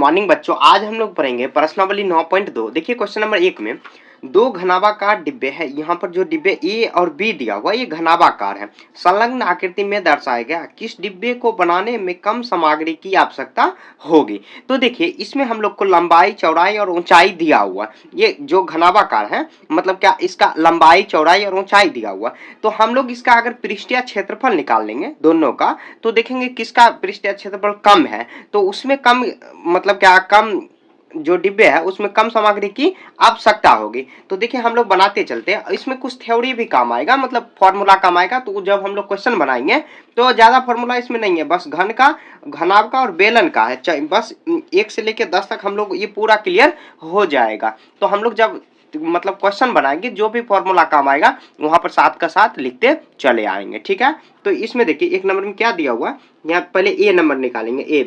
Morning बच्चों, आज हम लोग पढ़ेंगे प्रश्नावली 9.2। देखिए क्वेश्चन नंबर 1 में दो घनाभाकार डिब्बे हैं। यहाँ पर जो डिब्बे ए और बी दिया हुआ ये घनाभाकार है, संलग्न आकृति में दर्शाया गया किस डिब्बे को बनाने में कम सामग्री की आवश्यकता होगी। तो देखिए इसमें हम लोग को लंबाई, चौड़ाई और ऊंचाई दिया हुआ, ये जो घनाभाकार है मतलब क्या इसका लंबाई, चौड़ाई और ऊंचाई दिया हुआ। तो हम लोग इसका अगर पृष्ठीय क्षेत्रफल निकाल लेंगे दोनों का, तो देखेंगे किसका पृष्ठीय क्षेत्रफल कम है, तो उसमें कम मतलब क्या कम जो डिब्बे है उसमें कम सामग्री की आवश्यकता होगी। तो देखिए हम लोग बनाते चलते हैं, इसमें कुछ थ्योरी भी काम आएगा, मतलब फॉर्मूला काम आएगा। तो जब हम लोग क्वेश्चन बनाएंगे तो ज्यादा फॉर्मूला इसमें नहीं है, बस घन का, घनाभ का और बेलन का है। बस 1 से लेकर 10 तक हम लोग ये पूरा क्लियर हो जाएगा। तो हम लोग जब मतलब क्वेश्चन बनाएंगे जो भी फॉर्मूला काम आएगा वहां पर साथ का साथ लिखते चले आएंगे, ठीक है। तो इसमें देखिए 1 नंबर में क्या दिया हुआ है, यहाँ पहले ए नंबर निकालेंगे। ए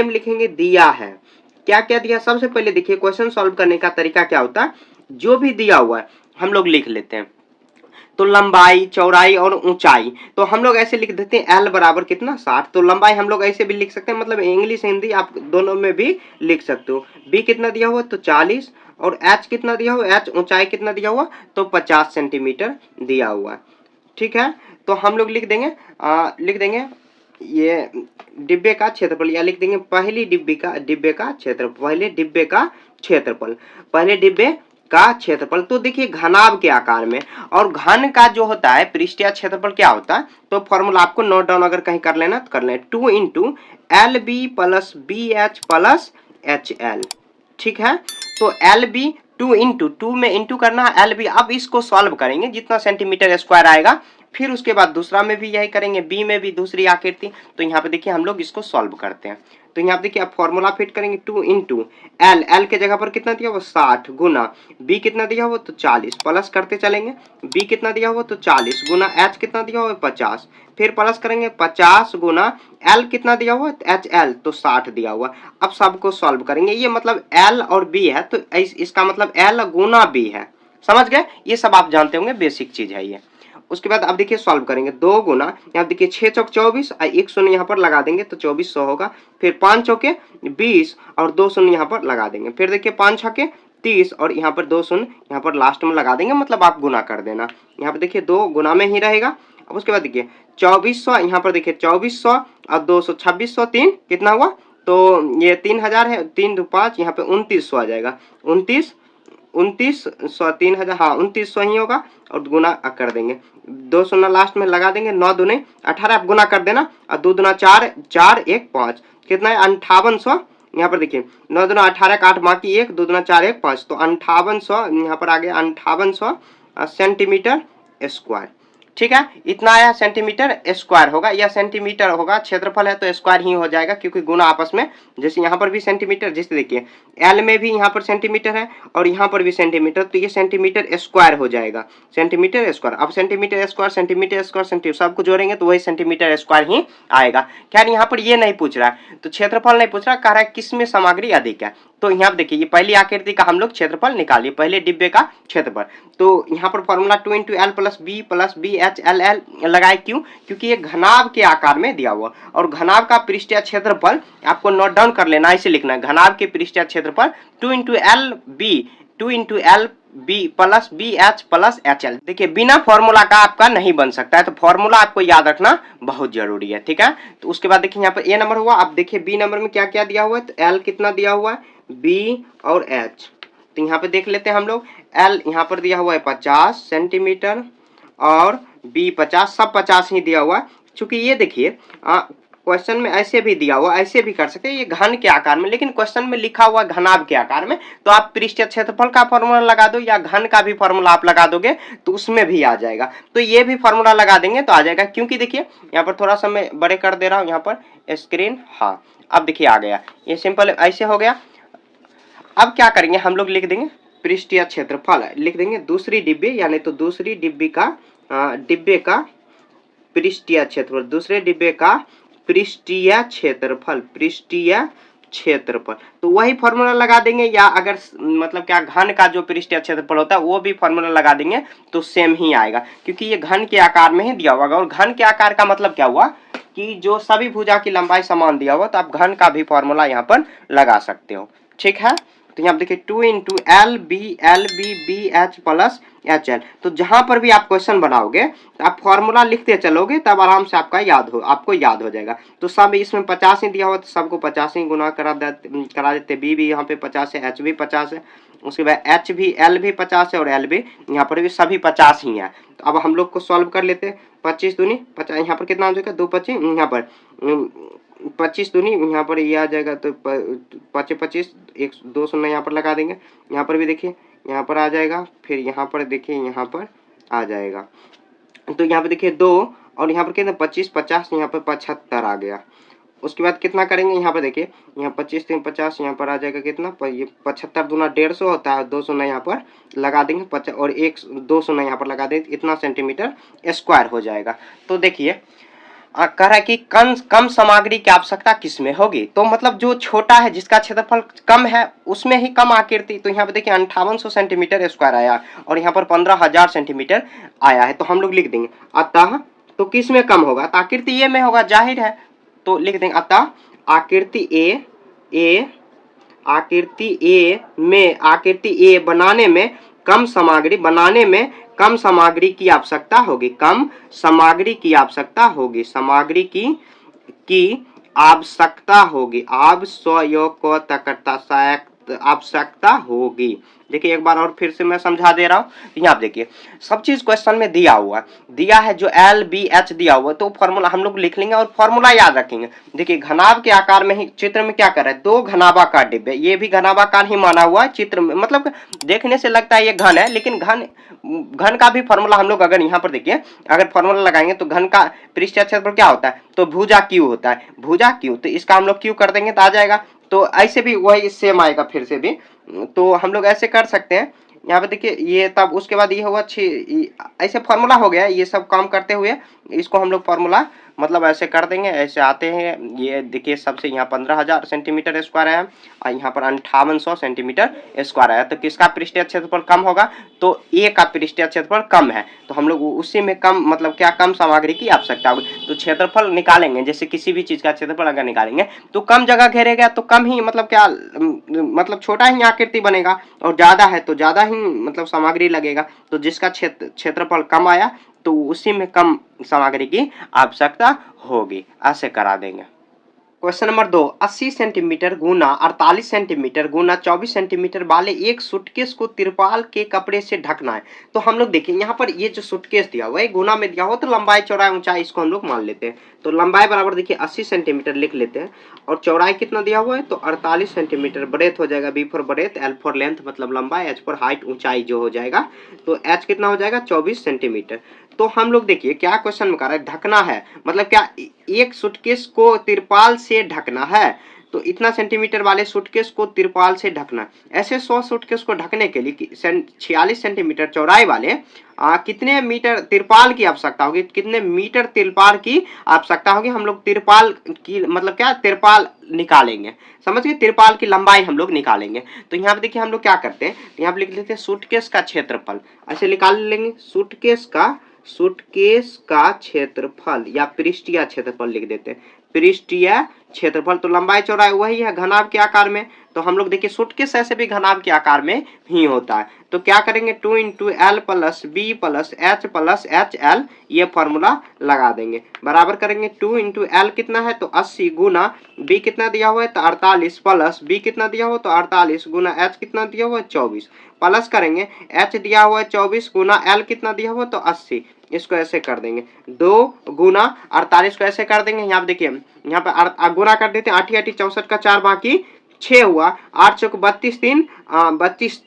में लिखेंगे दिया है, क्या क्या दिया। सबसे पहले देखिए क्वेश्चन सॉल्व करने का तरीका क्या होता है, जो भी दिया हुआ है हम लोग लिख लेते हैं। तो लंबाई, चौड़ाई और ऊंचाई तो हम लोग ऐसे लिख देते हैं, एल बराबर कितना 60। तो लंबाई हम लोग ऐसे भी लिख सकते हैं, मतलब इंग्लिश हिंदी आप दोनों में भी लिख सकते हो। बी कितना दिया हुआ तो 40, और एच कितना दिया हुआ, एच ऊंचाई कितना दिया हुआ तो 50 सेंटीमीटर दिया हुआ, ठीक है। तो हम लोग लिख देंगे ये डिब्बे का क्षेत्रफल, या लिख देंगे पहले डिब्बे का क्षेत्रफल। तो देखिए घनाभ के आकार में, और घन का जो होता है पृष्ठीय क्षेत्रफल क्या होता है, तो फॉर्मूला आपको नोट डाउन अगर कहीं कर लेना तो कर लें, 2 into L B plus B H plus H L, ठीक है। तो एल बी 2 इंटू 2 में इंटू करना है एल बी। अब इसको सॉल्व करेंगे जितना सेंटीमीटर स्क्वायर आएगा, फिर उसके बाद दूसरा में भी यही करेंगे, बी में भी दूसरी आकृति। तो यहाँ पे देखिए हम लोग इसको सॉल्व करते हैं। तो यहाँ पे देखिए आप फॉर्मूला फिट करेंगे, 2 इंटू एल के जगह पर कितना दिया हुआ 60, गुना बी कितना दिया हुआ तो 40, प्लस करते चलेंगे, बी कितना दिया हुआ तो 40 गुना एच कितना दिया हुआ 50, फिर प्लस करेंगे 50 गुना एल कितना दिया हुआ एच एल तो 60 दिया हुआ। अब सबको सॉल्व करेंगे, ये मतलब एल और बी है तो इसका मतलब एल गुना बी है, समझ गए। ये सब आप जानते होंगे, बेसिक चीज है ये। उसके बाद अब देखिए सॉल्व करेंगे, 2 गुना यहाँ देखिए 6 चौक 24, 1 शून्य यहाँ पर लगा देंगे तो 2400 होगा, फिर 5 चौके 20 और 2 शून्य यहाँ पर लगा देंगे, फिर देखिए 5 छके 30 और यहाँ पर 2 शून्य यहाँ पर लास्ट में लगा देंगे, मतलब आप गुना कर देना। यहाँ पर देखिए 2 गुना में ही रहेगा। अब उसके बाद देखिए 2400, यहाँ पर देखिए 2400 और 200 2600, 3 कितना हुआ तो ये 3000 है, 3 2 5 यहाँ पे 2900 आ जाएगा, 2900 3000, हाँ 2900 ही होगा, और गुना कर देंगे, 2 शून्य लास्ट में लगा देंगे, 9 दूने 18 आप गुना कर देना, और 2 दूना 4 4 1 5 कितना है 5800। यहाँ पर देखिए 9 दूना 18 का 8 बाकी 1, 2 दूना 4 1 5, तो 5800 यहाँ पर आ गया 5800 सेंटीमीटर स्क्वायर, ठीक है। इतना आया सेंटीमीटर स्क्वायर होगा, या सेंटीमीटर होगा, क्षेत्रफल है तो स्क्वायर ही हो जाएगा क्योंकि गुना आपस में, जैसे यहाँ पर भी सेंटीमीटर, जैसे देखिए एल में भी यहाँ पर सेंटीमीटर है और यहाँ पर भी सेंटीमीटर, तो ये सेंटीमीटर स्क्वायर हो जाएगा, सेंटीमीटर स्क्वायर। अब सेंटीमीटर स्क्वायर सबको जोड़ेंगे तो वही सेंटीमीटर स्क्वायर ही आएगा। खैर यहाँ पर ये नहीं पूछ रहा है, तो क्षेत्रफल नहीं पूछ रहा, कह रहा है किसमें सामग्री अधिक है। तो यहाँ देखिए ये पहली आकृति का हम लोग क्षेत्रफल निकालिए, पहले डिब्बे का क्षेत्रफल। तो यहाँ पर formula 2 into L plus B H L L लगाए, क्यों, क्योंकि ये घनाभ के आकार में दिया हुआ, और घनाभ का पृष्ठीय क्षेत्रफल आपको नोट डाउन कर लेना, ऐसे लिखना है, घनाभ के पृष्ठीय क्षेत्रफल 2 into L B plus B H plus H L. देखिए बिना फॉर्मूला का आपका नहीं बन सकता है, तो फॉर्मूला आपको याद रखना बहुत जरूरी है, ठीक है। तो उसके बाद देखिए यहाँ पर ए नंबर हुआ। अब देखिए बी नंबर में क्या क्या दिया हुआ है, तो एल कितना दिया हुआ है, बी और एच। तो यहाँ पे देख लेते हैं हम लोग, एल यहाँ पर दिया हुआ है 50 सेंटीमीटर और बी 50, सब 50 ही दिया हुआ है। चूंकि ये देखिए क्वेश्चन में ऐसे भी दिया हुआ, ऐसे भी कर सकते हैं, ये घन के आकार में, लेकिन क्वेश्चन में लिखा हुआ घनाभ के आकार में, तो आप पृष्ठीय क्षेत्रफल का फॉर्मूला लगा दो या घन का भी फॉर्मूला आप लगा दोगे तो उसमें भी आ जाएगा। तो ये भी फॉर्मूला लगा देंगे तो आ जाएगा, क्योंकि देखिए यहाँ पर थोड़ा सा मैं बड़े कर दे रहा हूँ यहाँ पर स्क्रीन, हाँ अब देखिए आ गया, ये सिंपल ऐसे हो गया। अब क्या करेंगे हम लोग, लिख देंगे पृष्ठीय क्षेत्रफल, लिख देंगे दूसरी डिब्बे, यानी तो दूसरी डिब्बे का पृष्ठीय क्षेत्रफल, दूसरे डिब्बे का पृष्ठीय क्षेत्रफल, तो वही फॉर्मूला लगा देंगे, या अगर मतलब क्या घन का जो पृष्ठीय क्षेत्रफल होता है वो भी फॉर्मूला लगा देंगे तो सेम ही आएगा, क्योंकि ये घन के आकार में ही दिया होगा। और घन के आकार का मतलब क्या हुआ कि जो सभी भुजा की लंबाई समान दिया हुआ, तो आप घन का भी फॉर्मूला यहाँ पर लगा सकते हो। ठीक है, तो यहाँ पे देखिए 2 into L B B H plus H L. तो जहां पर भी आप क्वेश्चन बनाओगे तो आप फॉर्मूला लिखते चलोगे, तब आराम से आपको याद हो जाएगा। तो सब इसमें 50 ही दिया हुआ, तो सबको 50 ही गुना करा देते। बी भी यहाँ पे 50 है, एच भी 50 है, उसके बाद एच भी, एल भी 50 है और एल भी यहाँ पर भी सभी 50 ही है। तो अब हम लोग को सॉल्व कर लेते हैं। 25 दूनी 50, यहाँ पर कितना हो जाएगा 2 25, यहाँ पर 25 दूनी, यहाँ पर ये आ जाएगा, तो 25 एक 2 शून्य यहाँ पर लगा देंगे। यहाँ पर भी देखिए यहाँ पर आ जाएगा, फिर यहाँ पर देखिए यहाँ पर आ जाएगा। तो यहाँ पे देखिए 2 और यहाँ पर कितना 25 50, यहाँ पर 75 आ गया। उसके बाद कितना करेंगे, यहाँ पर देखिए यहाँ 25 3 50, यहाँ पर आ जाएगा कितना, ये 75 दूना 150 होता है, 2 शून्य यहाँ पर लगा देंगे, 50 और 2 शून्य यहाँ पर लगा देंगे, इतना सेंटीमीटर स्क्वायर हो जाएगा। तो देखिए कह रहा है कि कम सामग्री की आवश्यकता किसमें होगी, तो मतलब जो छोटा है, जिसका क्षेत्रफल कम है, उसमें ही कम आकृति। तो यहाँ पे देखिए 5800 सेंटीमीटर स्क्वायर आया और यहाँ पर 15000 सेंटीमीटर आया है। तो हम लोग लिख देंगे अतः, तो किस में कम होगा, तो आकृति ए में होगा, जाहिर है। तो लिख देंगे अतः आकृति ए बनाने में कम सामग्री की आवश्यकता होगी, आवश्यकता होगी। देखिए एक बार और फिर से मैं समझा दे रहा हूँ। यहाँ देखिए सब चीज क्वेश्चन में दिया है, जो एल बी एच दिया हुआ, तो फॉर्मूला हम लोग लिख लेंगे और फॉर्मूला याद रखेंगे। देखिए घनाभ के आकार में ही चित्र में क्या कर रहा है, 2 घनाभाकार डिब्बे, ये भी घनाभाकार ही माना हुआ है चित्र में, मतलब देखने से लगता है ये घन है, लेकिन घन का भी फॉर्मूला हम लोग अगर यहाँ पर देखिए, अगर फॉर्मूला लगाएंगे तो घन का पृष्ठीय क्षेत्रफल क्या होता है, तो भुजा क्यू होता है, भुजा क्यू। तो इसका हम लोग क्यू कर देंगे तो आ जाएगा। तो ऐसे भी वही सेम आएगा फिर से भी, तो हम लोग ऐसे कर सकते हैं। यहाँ पे देखिए ये, तब उसके बाद ये होगा ऐसे फॉर्मूला हो गया। ये सब काम करते हुए इसको हम लोग फॉर्मूला मतलब ऐसे कर देंगे, ऐसे आते हैं। ये देखिए सबसे यहाँ 15000 सेंटीमीटर स्क्वायर आया और यहाँ पर 5800 सेंटीमीटर स्क्वायर आया। तो किसका पृष्ठीय क्षेत्रफल कम होगा, तो ए का पृष्ठीय क्षेत्रफल कम है, तो हम लोग उसी में कम मतलब क्या कम सामग्री की आवश्यकता होगी। तो क्षेत्रफल निकालेंगे, जैसे किसी भी चीज का क्षेत्रफल अगर निकालेंगे तो कम जगह घेरेगा, तो कम ही मतलब क्या मतलब छोटा ही आकृति बनेगा, और ज्यादा है तो ज्यादा ही मतलब सामग्री लगेगा। तो जिसका क्षेत्रफल कम आया तो उसी में कम सामग्री की आवश्यकता होगी, ऐसे करा देंगे। क्वेश्चन नंबर 2, 80 सेंटीमीटर गुना 48 सेंटीमीटर गुना 24 सेंटीमीटर वाले एक सूटकेस को तिरपाल के कपड़े से ढकना है। तो हम लोग देखिए यहाँ पर ये जो सूटकेस दिया हुआ है गुना में दिया हुआ, तो लंबाई चौड़ाई ऊंचाई इसको हम लोग मान लेते हैं। तो लंबाई बराबर देखिए 80 सेंटीमीटर लिख लेते हैं, और चौड़ाई कितना दिया हुआ है, तो 48 सेंटीमीटर। ब्रेथ हो जाएगा B for breadth, L for length मतलब लंबाई, एच फॉर हाइट ऊंचाई जो हो जाएगा, तो एच कितना हो जाएगा 24 सेंटीमीटर। तो हम लोग देखिए क्या क्वेश्चन में कह रहा है, ढकना है, मतलब क्या एक सूटकेस को तिरपाल से ढकना है। तो इतना सेंटीमीटर वाले सूटकेस को तिरपाल से ढकना, ऐसे 100 सूटकेस को ढकने के लिए 46 सेंटीमीटर चौड़ाई वाले कितने मीटर तिरपाल की आवश्यकता होगी, कितने मीटर तिरपाल की आवश्यकता होगी। हम लोग तिरपाल की मतलब क्या तिरपाल निकालेंगे, समझ गए, तिरपाल की लंबाई हम लोग निकालेंगे। तो यहाँ पे देखिए हम लोग क्या करते हैं, यहाँ पे लिख लेते हैं सूटकेस का क्षेत्रफल, ऐसे निकाल लेंगे। सूटकेस का क्षेत्रफल या पृष्ठीय क्षेत्रफल लिख देते हैं, पृष्ठीय क्षेत्रफल। तो लंबाई चौड़ाई वही है घनाभ के आकार में, तो हम लोग देखिए सूटकेस ऐसे भी घनाभ के आकार में ही होता है। तो क्या करेंगे 2 into L plus B plus H L, ये फॉर्मूला लगा देंगे। बराबर करेंगे 2 इंटू एल कितना है, तो 80 गुना बी कितना दिया हुआ है, तो 48 प्लस बी कितना दिया हुआ, तो 48 गुना एच कितना दिया हुआ है 24, प्लस करेंगे एच दिया हुआ है 24 गुना एल कितना दिया हुआ, तो 80। इसको ऐसे कर देंगे 2 गुना 48 को ऐसे कर देंगे। यहाँ पे देखिए यहाँ पे गुना कर देते हैं, 8 8 64 का 4 बाकी 6 हुआ, 8 चौक 32 3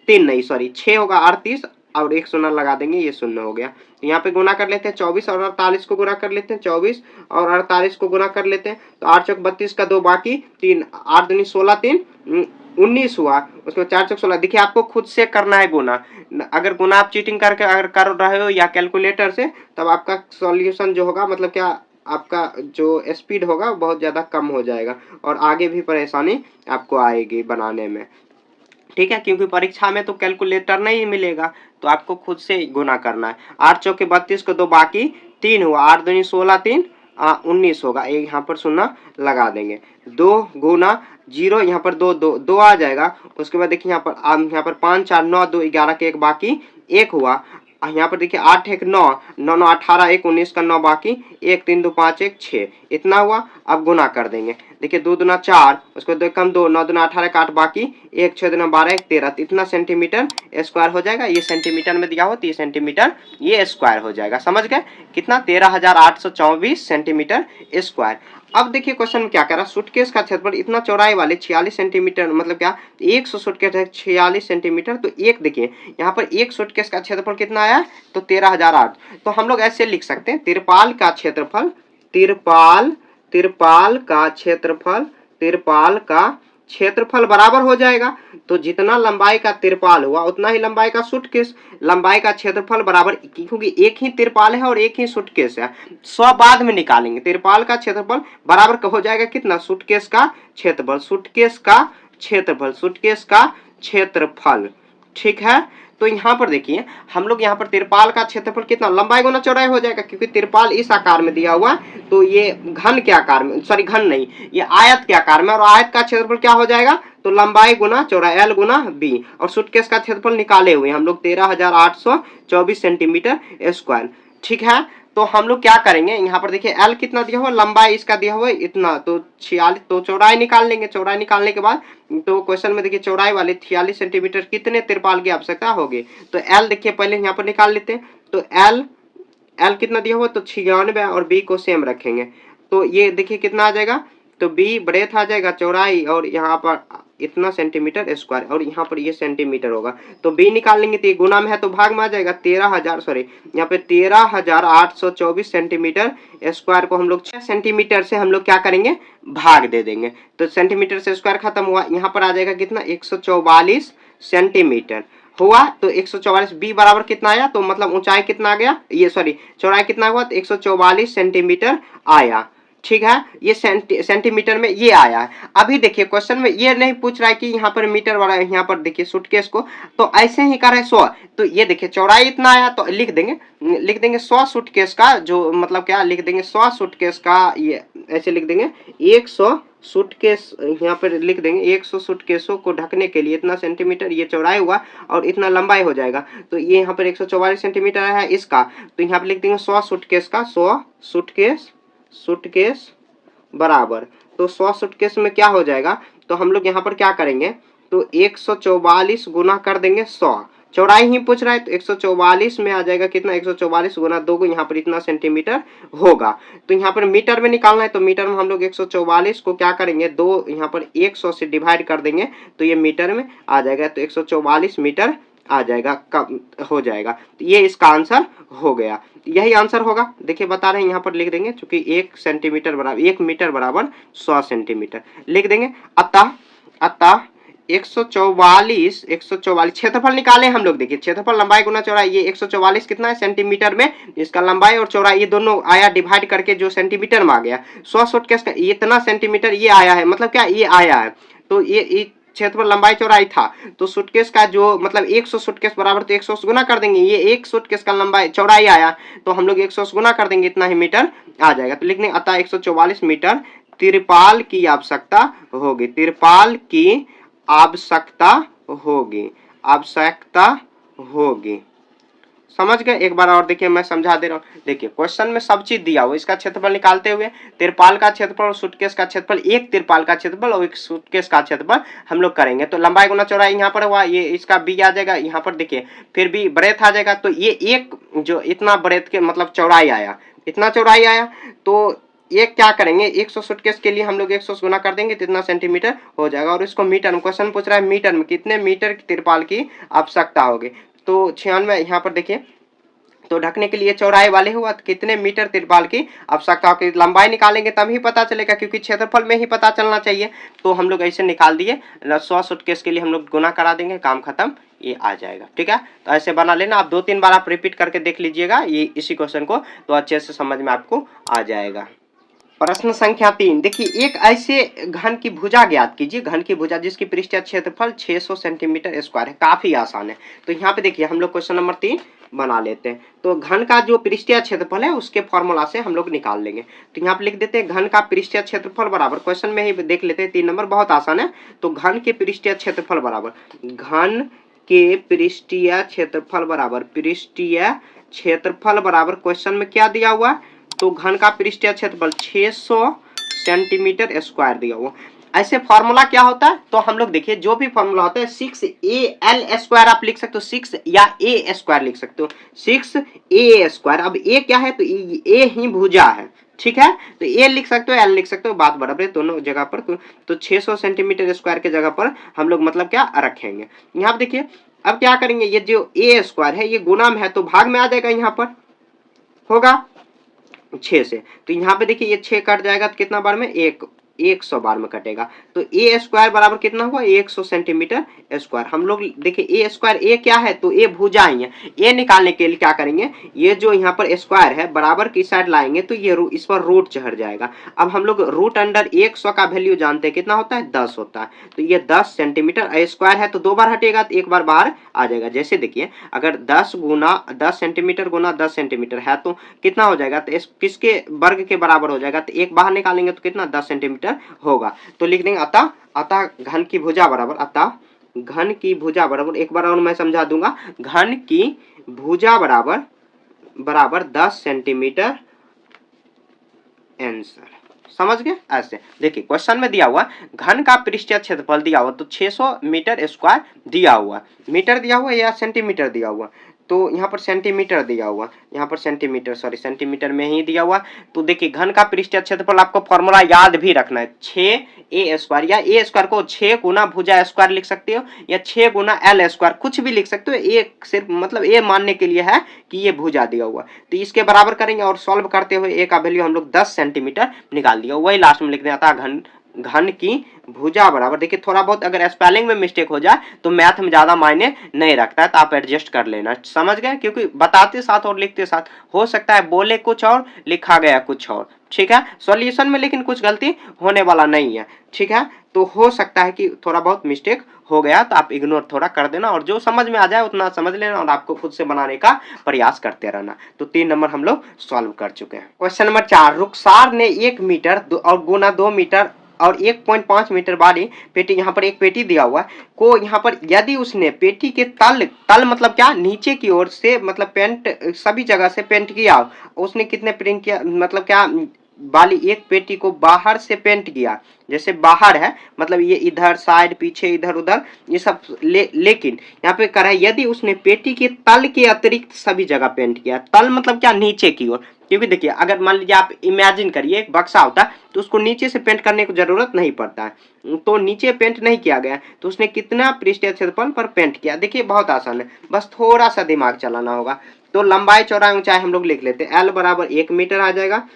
3 नहीं सॉरी 6 होगा 38 और एक शून्य लगा देंगे, ये शून्य हो गया। यहाँ पे गुना कर लेते हैं 24 और 48 को गुना कर लेते हैं, 24 और 48 को गुना कर लेते हैं, तो 8 चौक 32 का 2 बाकी 3, 8 दूनी 16 3 19 हुआ, उसको 4 चौक 16। देखिए आपको खुद से करना है गुना, अगर गुना आप चीटिंग करके अगर कर रहे हो या कैलकुलेटर से, तब आपका सॉल्यूशन जो होगा मतलब क्या आपका जो स्पीड होगा बहुत ज़्यादा कम हो जाएगा और आगे भी परेशानी आपको आएगी बनाने में, ठीक है, क्योंकि परीक्षा में तो कैलकुलेटर नहीं मिलेगा, तो आपको खुद से गुना करना है। 8 चौके 32 को 2 बाकी 3 हुआ, 8 दूनी 16 3 19 होगा, ये यहाँ पर शून्य लगा देंगे। 2 गुना 0, यहाँ पर 2 2 2 आ जाएगा। उसके बाद देखिए यहाँ पर 5 4 9 2 11 के 1 बाकी 1 हुआ। यहाँ पर देखिए 8 1 9 9 9 18 1 19 का 9 बाकी 1 3 2 5 1 6 इतना हुआ। अब गुना कर देंगे, देखिए 2 दूना 4, उसको 2 कम 2 9 दूना 18 का 8 बाकी 1 6 दूना 12 1 13, इतना सेंटीमीटर स्क्वायर हो जाएगा। ये सेंटीमीटर में दिया हो तो ये सेंटीमीटर ये स्क्वायर हो जाएगा। समझ गए कितना 13,824 सेंटीमीटर स्क्वायर। अब देखिए क्वेश्चन में क्या कह रहा है, सूटकेस का क्षेत्रफल इतना चौड़ाई वाले 46 सेंटीमीटर, मतलब क्या 100 सूटकेस है 46 सेंटीमीटर, तो एक देखिए यहाँ पर एक सूटकेस का क्षेत्रफल कितना आया तो 13,008। तो हम लोग ऐसे लिख सकते हैं तिरपाल का क्षेत्रफल, तिरपाल का क्षेत्रफल बराबर हो जाएगा। तो जितना लंबाई का तिरपाल हुआ उतना ही लंबाई का सूटकेस, लंबाई का क्षेत्रफल बराबर, क्योंकि एक ही तिरपाल है और एक ही सूटकेस है, 100 बाद में निकालेंगे। तिरपाल का क्षेत्रफल बराबर हो जाएगा कितना सूटकेस का क्षेत्रफल। ठीक है, तो यहाँ पर देखिए हम लोग यहाँ पर तिरपाल का क्षेत्रफल कितना लंबाई गुना चौड़ाई हो जाएगा, क्योंकि तिरपाल इस आकार में दिया हुआ, तो ये घन के आकार में, सॉरी घन नहीं, ये आयत के आकार में, और आयत का क्षेत्रफल क्या हो जाएगा तो लंबाई गुना चौड़ाई L गुना B। और सूटकेस का क्षेत्रफल निकाले हुए हम लोग 13,824 सेंटीमीटर स्क्वायर। ठीक है, तो हम लोग क्या करेंगे, यहाँ पर देखिए L कितना दिया हुआ, लंबाई इसका दिया हुआ इतना, तो 46, तो चौड़ाई निकाल लेंगे। चौड़ाई निकालने के बाद तो क्वेश्चन में देखिए चौड़ाई वाले 46 सेंटीमीटर कितने तिरपाल की आवश्यकता होगी, तो L देखिए पहले यहाँ पर निकाल लेते हैं। तो L कितना दिया हुआ तो 96, और B को सेम रखेंगे, तो ये देखिए कितना आ जाएगा, तो B ब्रेथ आ जाएगा चौड़ाई, और यहाँ पर इतना सेंटीमीटर स्क्वायर, और यहाँ पर ये सेंटीमीटर होगा, तो B निकाल लेंगे, तो ये गुना में है तो भाग में आ जाएगा। 13,824 सेंटीमीटर स्क्वायर को हम लोग 6 सेंटीमीटर से हम लोग क्या करेंगे भाग दे देंगे, तो सेंटीमीटर से स्क्वायर खत्म हुआ। यहाँ पर आ जाएगा कितना 144 सेंटीमीटर हुआ। तो 144, B बराबर कितना आया, तो मतलब ऊंचाई कितना आ गया, ये सॉरी चौड़ाई कितना हुआ तो 144 सेंटीमीटर आया। ठीक है, ये सेंटीमीटर में ये आया है। अभी देखिए क्वेश्चन में ये नहीं पूछ रहा है कि यहाँ पर मीटर वाला, यहाँ पर देखिए सूटकेस को तो ऐसे ही कर रहा है 100, तो ये देखिए चौड़ाई इतना आया, तो लिख देंगे 100 सूटकेस का, जो मतलब क्या लिख देंगे 100 सूटकेस का, ये ऐसे लिख देंगे 100 सूटकेस, यहाँ पर लिख देंगे 100 सूटकेसों को ढकने के लिए इतना सेंटीमीटर ये चौड़ाई हुआ और इतना लंबाई हो जाएगा। तो ये यहाँ पर 144 सेंटीमीटर है इसका, तो यहाँ पर लिख देंगे 100 सूटकेस का, 100 सूटकेस बराबर, तो 100 सूटकेस में क्या हो जाएगा, तो हम लोग यहाँ पर क्या करेंगे, तो 144 गुना कर देंगे 100, चौड़ाई ही पूछ रहा है, तो 144 में आ जाएगा कितना 144 गुना 2, यहाँ पर इतना सेंटीमीटर होगा। तो यहाँ पर मीटर में निकालना है, तो मीटर में हम लोग 144 को क्या करेंगे 2 यहाँ पर 100 से डिवाइड कर देंगे, तो ये मीटर में आ जाएगा, तो 144 मीटर आ जाएगा, कब हो जाएगा। तो ये इसका आंसर हो गया, यही आंसर होगा। देखिए बता रहे हैं यहाँ पर लिख देंगे, क्योंकि 1 सेंटीमीटर बराबर 1 मीटर बराबर 100 सेंटीमीटर लिख देंगे। अतः 144 क्षेत्रफल निकाले हम लोग। देखिए क्षेत्रफल लंबाई गुना चौड़ाई, ये 144 कितना है सेंटीमीटर में, इसका लंबाई और चौड़ाई ये दोनों आया डिवाइड करके जो सेंटीमीटर में आ गया। 100 सूटकेस का इतना सेंटीमीटर ये आया है, मतलब क्या ये आया है, तो ये क्षेत्रफल लंबाई चौड़ाई था, तो सूटकेस का जो मतलब 100 सूटकेस बराबर, तो 100 गुना कर देंगे, ये एक सूटकेस का लंबाई चौड़ाई आया, तो हम लोग 100 गुना कर देंगे, इतना ही मीटर आ जाएगा। तो लिखने अतः 144 मीटर तिरपाल की आवश्यकता होगी, तिरपाल की आवश्यकता होगी। समझ गए, एक बार और देखिए मैं समझा दे रहा हूँ। देखिए क्वेश्चन में सब चीज दिया हुआ, इसका क्षेत्रफल निकालते हुए तिरपाल का क्षेत्रफल और सूटकेस का क्षेत्रफल, एक तिरपाल का क्षेत्रफल और एक सूटकेस का क्षेत्रफल हम लोग करेंगे। तो लंबाई गुना चौड़ाई यहाँ पर हुआ, ये इसका B आ जाएगा, यहाँ पर देखिए फिर भी ब्रेथ आ जाएगा, तो ये एक जो इतना ब्रेथ के मतलब चौड़ाई आया, इतना चौड़ाई आया, तो ये क्या करेंगे 100 सूटकेस के लिए हम लोग 100 गुना कर देंगे, तो इतना सेंटीमीटर हो जाएगा। और इसको मीटर में क्वेश्चन पूछ रहा है, मीटर में कितने मीटर की तिरपाल की आवश्यकता होगी, तो 96 यहाँ पर देखिए, तो ढकने के लिए चौड़ाई वाले हुआ तो कितने मीटर तिरपाल की आवश्यकता होगी। लंबाई निकालेंगे तब ही पता चलेगा, क्योंकि क्षेत्रफल में ही पता चलना चाहिए, तो हम लोग ऐसे निकाल दिए। 100 सूटकेस के लिए हम लोग गुना करा देंगे, काम खत्म, ये आ जाएगा। ठीक है, तो ऐसे बना लेना, आप 2-3 बार आप रिपीट करके देख लीजिएगा ये इसी क्वेश्चन को, तो अच्छे से समझ में आपको आ जाएगा। प्रश्न संख्या 3 देखिए, एक ऐसे घन की भुजा ज्ञात कीजिए, घन की भुजा जिसकी पृष्ठीय क्षेत्रफल 600 सेंटीमीटर स्क्वायर है। काफी आसान है। तो यहाँ पे देखिए हम लोग क्वेश्चन नंबर 3 बना लेते हैं। तो घन का जो पृष्ठीय क्षेत्रफल है उसके फॉर्मूला से हम लोग निकाल लेंगे। तो यहाँ पे लिख देते हैं घन का पृष्ठीय क्षेत्रफल बराबर, क्वेश्चन में ही देख लेते हैं 3 नंबर, बहुत आसान है। तो घन के पृष्ठीय क्षेत्रफल बराबर, घन के पृष्ठीय क्षेत्रफल बराबर, पृष्ठीय क्षेत्रफल बराबर क्वेश्चन में क्या दिया हुआ है, तो घन का पृष्ठीय क्षेत्रफल 600 सेंटीमीटर स्क्वायर दिया हुआ। ऐसे फॉर्मूला क्या होता है, तो हम लोग देखिए जो भी फॉर्मूला होता है 6al स्क्वायर आप लिख सकते हो, 6 या a स्क्वायर लिख सकते हो, 6a स्क्वायर। अब a क्या है, तो a ही भुजा है, ठीक है। तो a लिख सकते हो, l लिख सकते हो, बात बराबर है दोनों जगह पर। तो 600 सेंटीमीटर स्क्वायर के जगह पर हम लोग मतलब क्या रखेंगे। यहाँ पर देखिए अब क्या करेंगे, ये जो a स्क्वायर है ये गुना में है तो भाग में आ जाएगा, यहाँ पर होगा 6 से। तो यहाँ पे देखिए ये 6 कट जाएगा तो कितना बार में, 100 बार में कटेगा। तो ए स्क्वायर बराबर कितना हुआ, 100 सेंटीमीटर स्क्वायर। हम लोग देखिए ए स्क्वायर, ए क्या है, तो ए भुजा ही है। ए निकालने के लिए क्या करेंगे, ये जो यहाँ पर स्क्वायर है बराबर की साइड लाएंगे तो ये इस पर रूट चढ़ जाएगा। अब हम लोग रूट अंडर 100 का वैल्यू जानते हैं, कितना होता है, 10 होता है। तो ये 10 सेंटीमीटर स्क्वायर है तो 2 बार हटेगा तो 1 बार बाहर आ जाएगा। जैसे देखिए अगर 10 सेंटीमीटर गुना 10 सेंटीमीटर है तो कितना हो जाएगा, तो किसके वर्ग के बराबर हो जाएगा, तो 1 बाहर निकालेंगे तो कितना, 10 सेंटीमीटर होगा। तो लिख देंगे अतः घन की भुजा बराबर, अतः घन की भुजा बराबर, एक बार और मैं समझा दूंगा, घन की भुजा बराबर 10 सेंटीमीटर। आंसर समझ गए। ऐसे देखिए क्वेश्चन में दिया हुआ घन का पृष्ठीय क्षेत्रफल दिया हुआ तो 600 मीटर स्क्वायर दिया हुआ, मीटर दिया हुआ या सेंटीमीटर दिया हुआ, तो यहाँ पर सेंटीमीटर दिया हुआ, यहाँ पर सेंटीमीटर, सॉरी सेंटीमीटर में ही दिया हुआ। तो देखिए घन का पृष्ठीय क्षेत्रफल आपको फॉर्मूला याद भी रखना है, 6a स्क्वायर, या a स्क्वायर को 6 गुना भुजा स्क्वायर लिख सकते हो या 6 गुना l स्क्वायर, कुछ भी लिख सकते हो। एक सिर्फ मतलब a मानने के लिए है कि ये भुजा दिया हुआ, तो इसके बराबर करेंगे और सॉल्व करते हुए a का वैल्यू हम लोग 10 सेंटीमीटर निकाल दिया, वही लास्ट में लिख दें अतः घन की भुजा बराबर। देखिए थोड़ा बहुत अगर स्पेलिंग में मिस्टेक हो जाए तो मैथ में ज्यादा मायने नहीं रखता है, तो आप एडजस्ट कर लेना, समझ गए। क्योंकि बताते साथ और लिखते साथ हो सकता है बोले कुछ और लिखा गया कुछ और, ठीक है। सॉल्यूशन में लेकिन कुछ गलती होने वाला नहीं है, ठीक है। तो हो सकता है कि थोड़ा बहुत मिस्टेक हो गया तो आप इग्नोर थोड़ा कर देना और जो समझ में आ जाए उतना समझ लेना और आपको खुद से बनाने का प्रयास करते रहना। तो 3 नंबर हम लोग सॉल्व कर चुके हैं। क्वेश्चन नंबर 4, रुखसार ने 1 मीटर और गुना 2 मीटर और 1.5 मीटर वाली पेटी, यहाँ पर एक पेटी दिया हुआ को, यहाँ पर यदि उसने पेटी के तल मतलब क्या, नीचे की ओर से मतलब पेंट सभी जगह से पेंट किया, उसने कितने प्रिंट किया, मतलब क्या वाली एक पेटी को बाहर से पेंट किया, जैसे बाहर है मतलब ये इधर साइड पीछे इधर उधर ये सब लेकिन यहाँ पे करा है यदि उसने पेटी के तल के अतिरिक्त सभी जगह पेंट किया। तल मतलब क्या, नीचे की ओर। क्योंकि देखिए अगर मान लीजिए आप इमेजिन करिए एक बक्सा होता है तो उसको नीचे से पेंट करने की जरूरत नहीं पड़ता है, तो नीचे पेंट नहीं किया गया तो उसने कितना पृष्ठीय क्षेत्रफल पर पेंट किया। देखिए बहुत आसान है, बस थोड़ा सा दिमाग चलाना होगा। तो लंबाई चौड़ाई ऊंचाई हम लोग लिख लेते हैं, एल बराबर 1 मीटर आ जाएगा,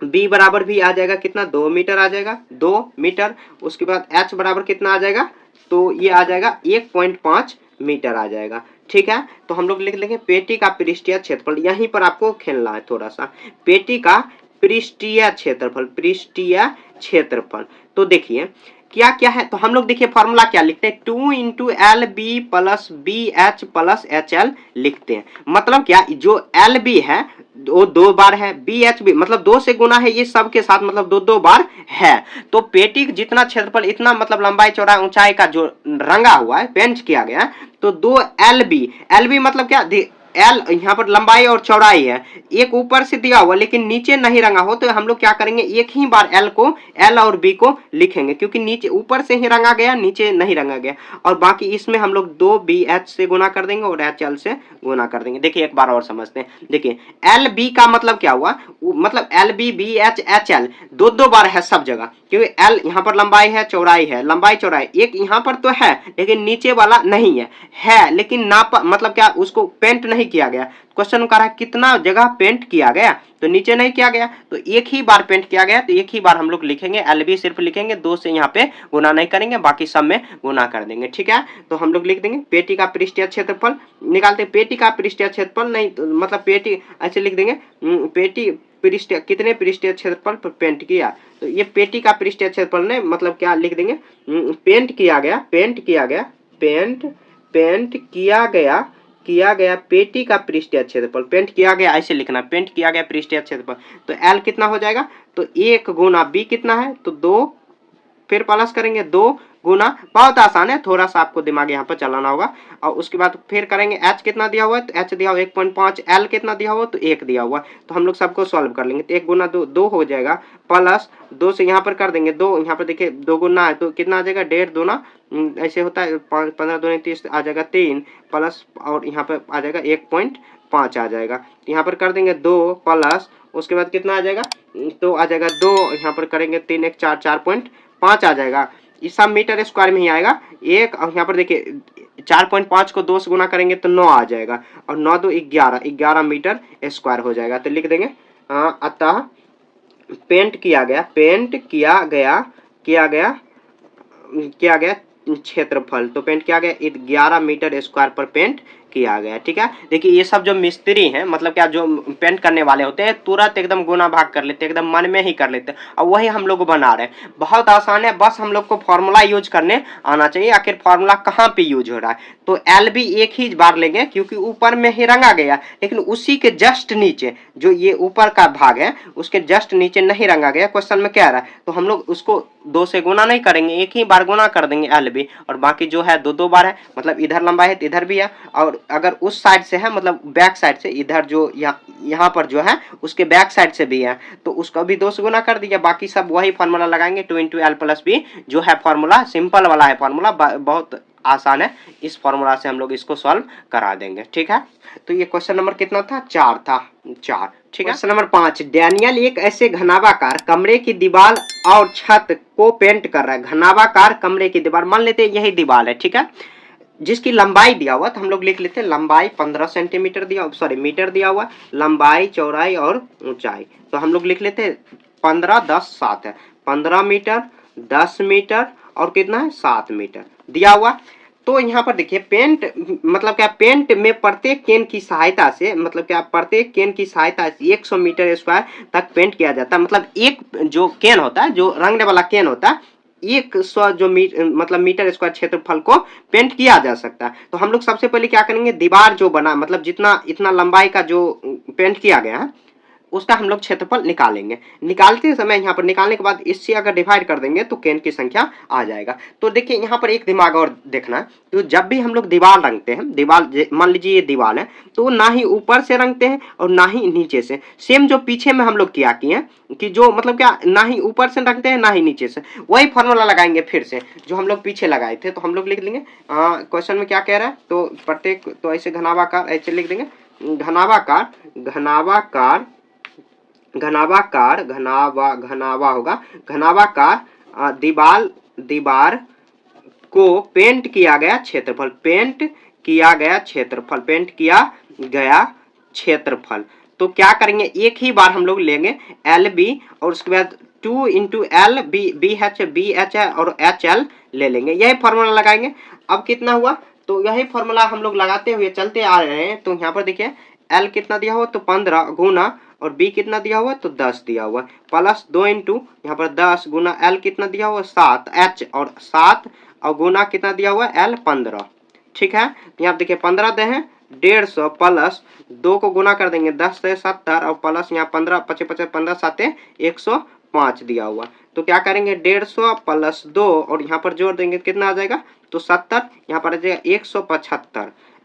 बी बराबर भी आ जाएगा कितना, 2 मीटर आ जाएगा, 2 मीटर। उसके बाद एच बराबर कितना आ जाएगा, तो ये आ जाएगा 1.5 मीटर आ जाएगा, ठीक है। तो हम लोग लिख लेंगे पेटी का पृष्ठीय क्षेत्रफल, यहीं पर आपको खेलना है थोड़ा सा, पेटी का पृष्ठीय क्षेत्रफल, पृष्ठीय क्षेत्रफल। तो देखिए क्या क्या है, तो हम लोग देखिए फॉर्मूला क्या लिखते हैं, 2 into L B plus B H plus H L लिखते हैं। मतलब क्या, जो एल बी है वो 2 बार है, बी एच बी मतलब 2 से गुना है ये सब के साथ, मतलब 2 बार है। तो पेटी जितना क्षेत्रफल इतना मतलब लंबाई चौड़ाई ऊंचाई का जो रंगा हुआ है पेंट किया गया है, तो 2 एल बी मतलब क्या, एल यहाँ पर लंबाई और चौड़ाई है, एक ऊपर से दिया हुआ लेकिन नीचे नहीं रंगा हो तो हम लोग क्या करेंगे, एक ही बार एल और बी को लिखेंगे क्योंकि नीचे ऊपर से ही रंगा गया नीचे नहीं रंगा गया। और बाकी इसमें हम लोग 2 बी एच से गुना कर देंगे और एच एल से गुना कर देंगे। देखिए एक बार और समझते हैं, देखिए एल बी का मतलब क्या हुआ, मतलब L B B H H L 2 बार है सब जगह, क्योंकि एल यहाँ पर लंबाई है चौड़ाई है, लंबाई चौड़ाई एक यहाँ पर तो है लेकिन नीचे वाला नहीं है लेकिन नाप मतलब क्या उसको पेंट नहीं किया गया। क्वेश्चन कह रहा है कितना जगह पेंट किया गया, तो नीचे नहीं किया गया तो एक ही बार पेंट किया गया, तो एक ही बार हम लोग लिखेंगे, एल बी सिर्फ लिखेंगे, 2 से यहाँ पे गुना नहीं करेंगे, बाकी सब में गुना कर देंगे, ठीक है। तो हम लोग लिख देंगे पेटी का पृष्ठीय क्षेत्रफल निकालते, पेटी का पृष्ठीय क्षेत्रफल नहीं तो मतलब पेटी ऐसे लिख देंगे, पेटी पृष्ठीय कितने पृष्ठीय क्षेत्रफल पर पेंट किया। तो ये पेटी का पृष्ठीय क्षेत्रफल ने मतलब क्या लिख देंगे, पेंट किया गया पेटी का पृष्ठीय क्षेत्रफल, पेंट किया गया ऐसे लिखना, पेंट किया गया पृष्ठीय क्षेत्रफल। तो एल कितना हो जाएगा, तो 1 गुना बी कितना है, तो 2, फिर प्लस करेंगे 2 गुना, बहुत आसान है, थोड़ा सा आपको दिमाग यहाँ पर चलाना होगा। और उसके बाद फिर करेंगे एच कितना दिया हुआ है, तो एच दिया हुआ 1.5, एल कितना दिया हुआ, तो 1 दिया हुआ। तो हम लोग सबको सॉल्व कर लेंगे। तो 1 गुना 2 2 हो जाएगा, प्लस 2 से यहाँ पर कर देंगे 2, यहाँ पर देखिए 2 गुना है तो कितना आ जाएगा, 1.5 दूना ऐसे होता है, 15 दूनी 30 आ जाएगा 3, प्लस और यहाँ पर आ जाएगा 1.5 आ जाएगा। तो यहाँ पर कर देंगे 2 प्लस, उसके बाद कितना आ जाएगा, तो आ जाएगा 2, यहाँ पर करेंगे 3 1 4 4.5 आ जाएगा। ये सब मीटर स्क्वायर में ही आएगा। एक और यहाँ पर देखिए 4.5 को 2 से गुना करेंगे तो 9 आ जाएगा, और 9 2 11 मीटर स्क्वायर हो जाएगा। तो लिख देंगे अतः पेंट किया गया क्षेत्रफल, तो पेंट किया गया 11 मीटर स्क्वायर पर पेंट किया गया। ठीक है, देखिए ये सब जो मिस्त्री हैं, मतलब क्या जो पेंट करने वाले होते हैं, तुरंत एकदम गुना भाग कर लेते हैं, एकदम मन में ही कर लेते हैं, और वही हम लोग बना रहे हैं। बहुत आसान है, बस हम लोग को फॉर्मूला यूज करने आना चाहिए। आखिर फॉर्मूला कहाँ पे यूज हो रहा है, तो एल भी एक ही बार लेंगे क्योंकि ऊपर में ही रंगा गया, लेकिन उसी के जस्ट नीचे जो ये ऊपर का भाग है उसके जस्ट नीचे नहीं रंगा गया। क्वेश्चन में क्या आ रहा है, तो हम लोग उसको 2 से गुना नहीं करेंगे, एक ही बार गुना कर देंगे एल भी, और बाकी जो है 2 2 बार है, मतलब इधर लंबाई है तो इधर भी है, और अगर उस साइड से है मतलब बैक साइड से, इधर जो यहाँ पर जो है उसके बैक साइड से भी है, तो उसका भी 2 से गुना कर दिया। बाकी सब वही फार्मूला लगाएंगे, 2 × एल प्लस बी जो है फार्मूला, सिंपल वाला है फार्मूला, बहुत आसान है। इस फार्मूला से हम लोग इसको सॉल्व करा देंगे। ठीक है, तो ये क्वेश्चन नंबर कितना था, 4 था, 4। ठीक है, क्वेश्चन नंबर 5, डैनियल एक ऐसे घनाभाकार कमरे की दीवार और छत को पेंट कर रहा है। घनाभाकार कमरे की दीवार, मान लेते हैं यही दीवार है, ठीक है, जिसकी लंबाई दिया हुआ, तो हम लोग लिख लेते हैं लंबाई 15 सेंटीमीटर दिया, सॉरी मीटर दिया हुआ, लंबाई चौड़ाई और ऊंचाई, तो हम लोग लिख लेते हैं 15 10 7 है, 15 मीटर 10 मीटर और कितना है 7 मीटर दिया हुआ। तो यहाँ पर देखिए पेंट मतलब क्या, पेंट में प्रत्येक केन की सहायता से, मतलब क्या प्रत्येक केन की सहायता से 100 मीटर स्क्वायर तक पेंट किया जाता है। मतलब एक जो केन होता है, जो रंगने वाला केन होता है, 100 जो मतलब मीटर स्क्वायर क्षेत्रफल को पेंट किया जा सकता है। तो हम लोग सबसे पहले क्या करेंगे, दीवार जो बना, मतलब जितना इतना लंबाई का जो पेंट किया गया है उसका हम लोग क्षेत्रफल निकालेंगे। निकालते समय यहाँ पर निकालने के बाद इससे अगर डिवाइड कर देंगे तो केन की संख्या आ जाएगा। तो देखिए यहाँ पर एक दिमाग और देखना है, तो जब भी हम लोग दीवार रंगते हैं, दीवार मान लीजिए ये दीवार है, तो ना ही ऊपर से रंगते हैं और ना ही नीचे से। सेम जो पीछे में हम लोग किया किए कि जो मतलब क्या, ना ही ऊपर से रंगते हैं ना ही नीचे से, वही फॉर्मूला लगाएंगे फिर से जो हम लोग पीछे लगाए थे। तो हम लोग लिख लेंगे क्वेश्चन में क्या कह रहा है, तो प्रत्येक, तो ऐसे घनाभाकार ऐसे लिख देंगे, घनाभाकार दीवार को पेंट किया गया क्षेत्रफल, तो क्या करेंगे, एक ही बार हम लोग लेंगे एल बी, और उसके बाद 2 × एल बी एच है और एच एल ले लेंगे, यही फॉर्मूला लगाएंगे। अब कितना हुआ, तो यही फॉर्मूला हम लोग लगाते हुए चलते आ रहे हैं। तो यहाँ पर देखिए एल कितना दिया हुआ, तो 15 गुना, और बी कितना दिया हुआ, तो 10 दिया हुआ, प्लस 2 × यहाँ पर 10 गुना एल कितना दिया हुआ 7, एच और 7 और गुना कितना दिया हुआ एल 15। ठीक है, यहाँ देखिए 15 दे हैं 150 प्लस 2 को गुना कर देंगे 10 से 70 और प्लस यहाँ 15 55 55 15 7 105 दिया हुआ। तो क्या करेंगे 150 प्लस 2 और यहाँ पर जोड़ देंगे कितना आ जाएगा, तो 70, यहाँ पर आ जाएगा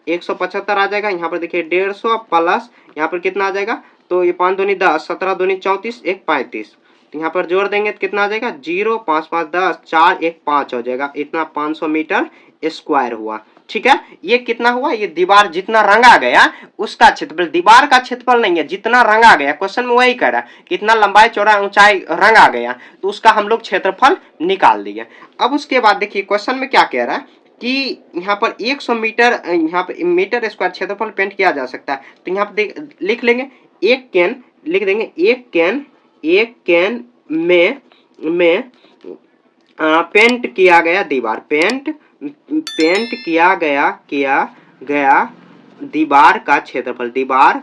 175 आ जाएगा। यहाँ पर देखिए 150 प्लस यहाँ पर कितना आ जाएगा, तो ये 5 दूनी 10, 17 दूनी 34, 1 35, तो यहाँ पर जोड़ देंगे तो कितना आ जाएगा 0 5 5 10 4 1 5 हो जाएगा, इतना 500 मीटर स्क्वायर हुआ। ठीक है, ये कितना हुआ, ये दीवार जितना रंगा गया उसका क्षेत्रफल, दीवार का क्षेत्रफल नहीं है, जितना रंगा गया, क्वेश्चन में वही कह रहा है कितना लंबाई चौड़ा ऊंचाई रंगा गया, तो उसका हम लोग क्षेत्रफल निकाल दिए। अब उसके बाद देखिए क्वेश्चन में क्या कह रहा है कि यहाँ पर 100 मीटर, यहाँ पर मीटर स्क्वायर क्षेत्रफल पेंट किया जा सकता है। तो यहाँ पर लिख लेंगे एक केन, लिख देंगे एक केन में पेंट किया गया दीवार, पेंट किया गया दीवार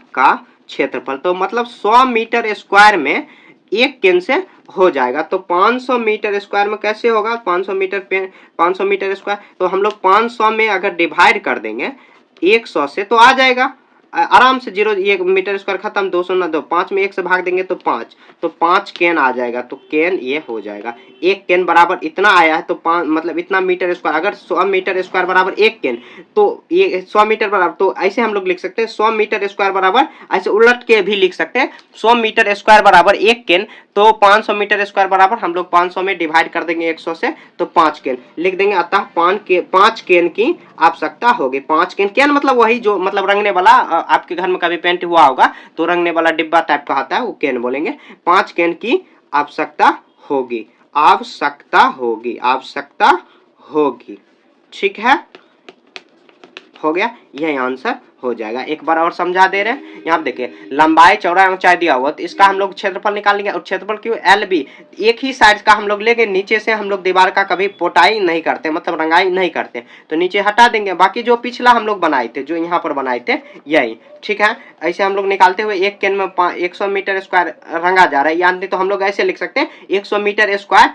का क्षेत्रफल। तो मतलब 100 मीटर स्क्वायर में 1 केन से हो जाएगा। तो 500 मीटर स्क्वायर में कैसे होगा, 500 मीटर स्क्वायर, तो हम लोग 500 में अगर डिवाइड कर देंगे 100 से तो आ जाएगा आराम से। 0 1 मीटर स्क्वायर खत्म, 200 ना 2, 5 में 1 से भाग देंगे तो 5, तो 5 केन आ जाएगा। तो केन ये हो जाएगा, 1 केन बराबर इतना आया है, तो 5 मतलब इतना मीटर स्क्वायर। अगर 100 मीटर स्क्वायर बराबर 1 केन, तो ये 100 मीटर बराबर, तो ऐसे हम लोग लिख सकते हैं 100 मीटर स्क्वायर बराबर, ऐसे उलट के भी लिख सकते हैं 100 मीटर स्क्वायर बराबर 1 केन। तो 500 मीटर स्क्वायर बराबर हम लोग 500 में डिवाइड कर देंगे 100 से, तो 5 केन लिख देंगे। अतः 5 केन की आवश्यकता होगी। 5 केन, केन मतलब वही जो मतलब रंगने वाला, आपके घर में कभी पेंट हुआ होगा तो रंगने वाला डिब्बा टाइप का आता है, वो केन बोलेंगे। 5 केन की आवश्यकता होगी, आवश्यकता होगी, आवश्यकता होगी। ठीक है, हो गया, यही आंसर हो जाएगा। एक बार और समझा दे रहे हैं, यहाँ पे देखिए लंबाई चौड़ाई ऊंचाई दिया हुआ, तो इसका हम लोग क्षेत्रफल निकालेंगे। और क्षेत्रफल क्यों, एल बी एक ही साइड का हम लोग लेंगे। नीचे से हम लोग दीवार का कभी पोताई नहीं करते, मतलब रंगाई नहीं करते, तो नीचे हटा देंगे। बाकी जो पिछला हम लोग बनाए थे, जो यहाँ पर बनाए थे यही, ठीक है। ऐसे हम लोग निकालते हुए 1 केन में 100 मीटर स्क्वायर रंगा जा रहा है, यानी तो हम लोग ऐसे लिख सकते हैं 100 मीटर स्क्वायर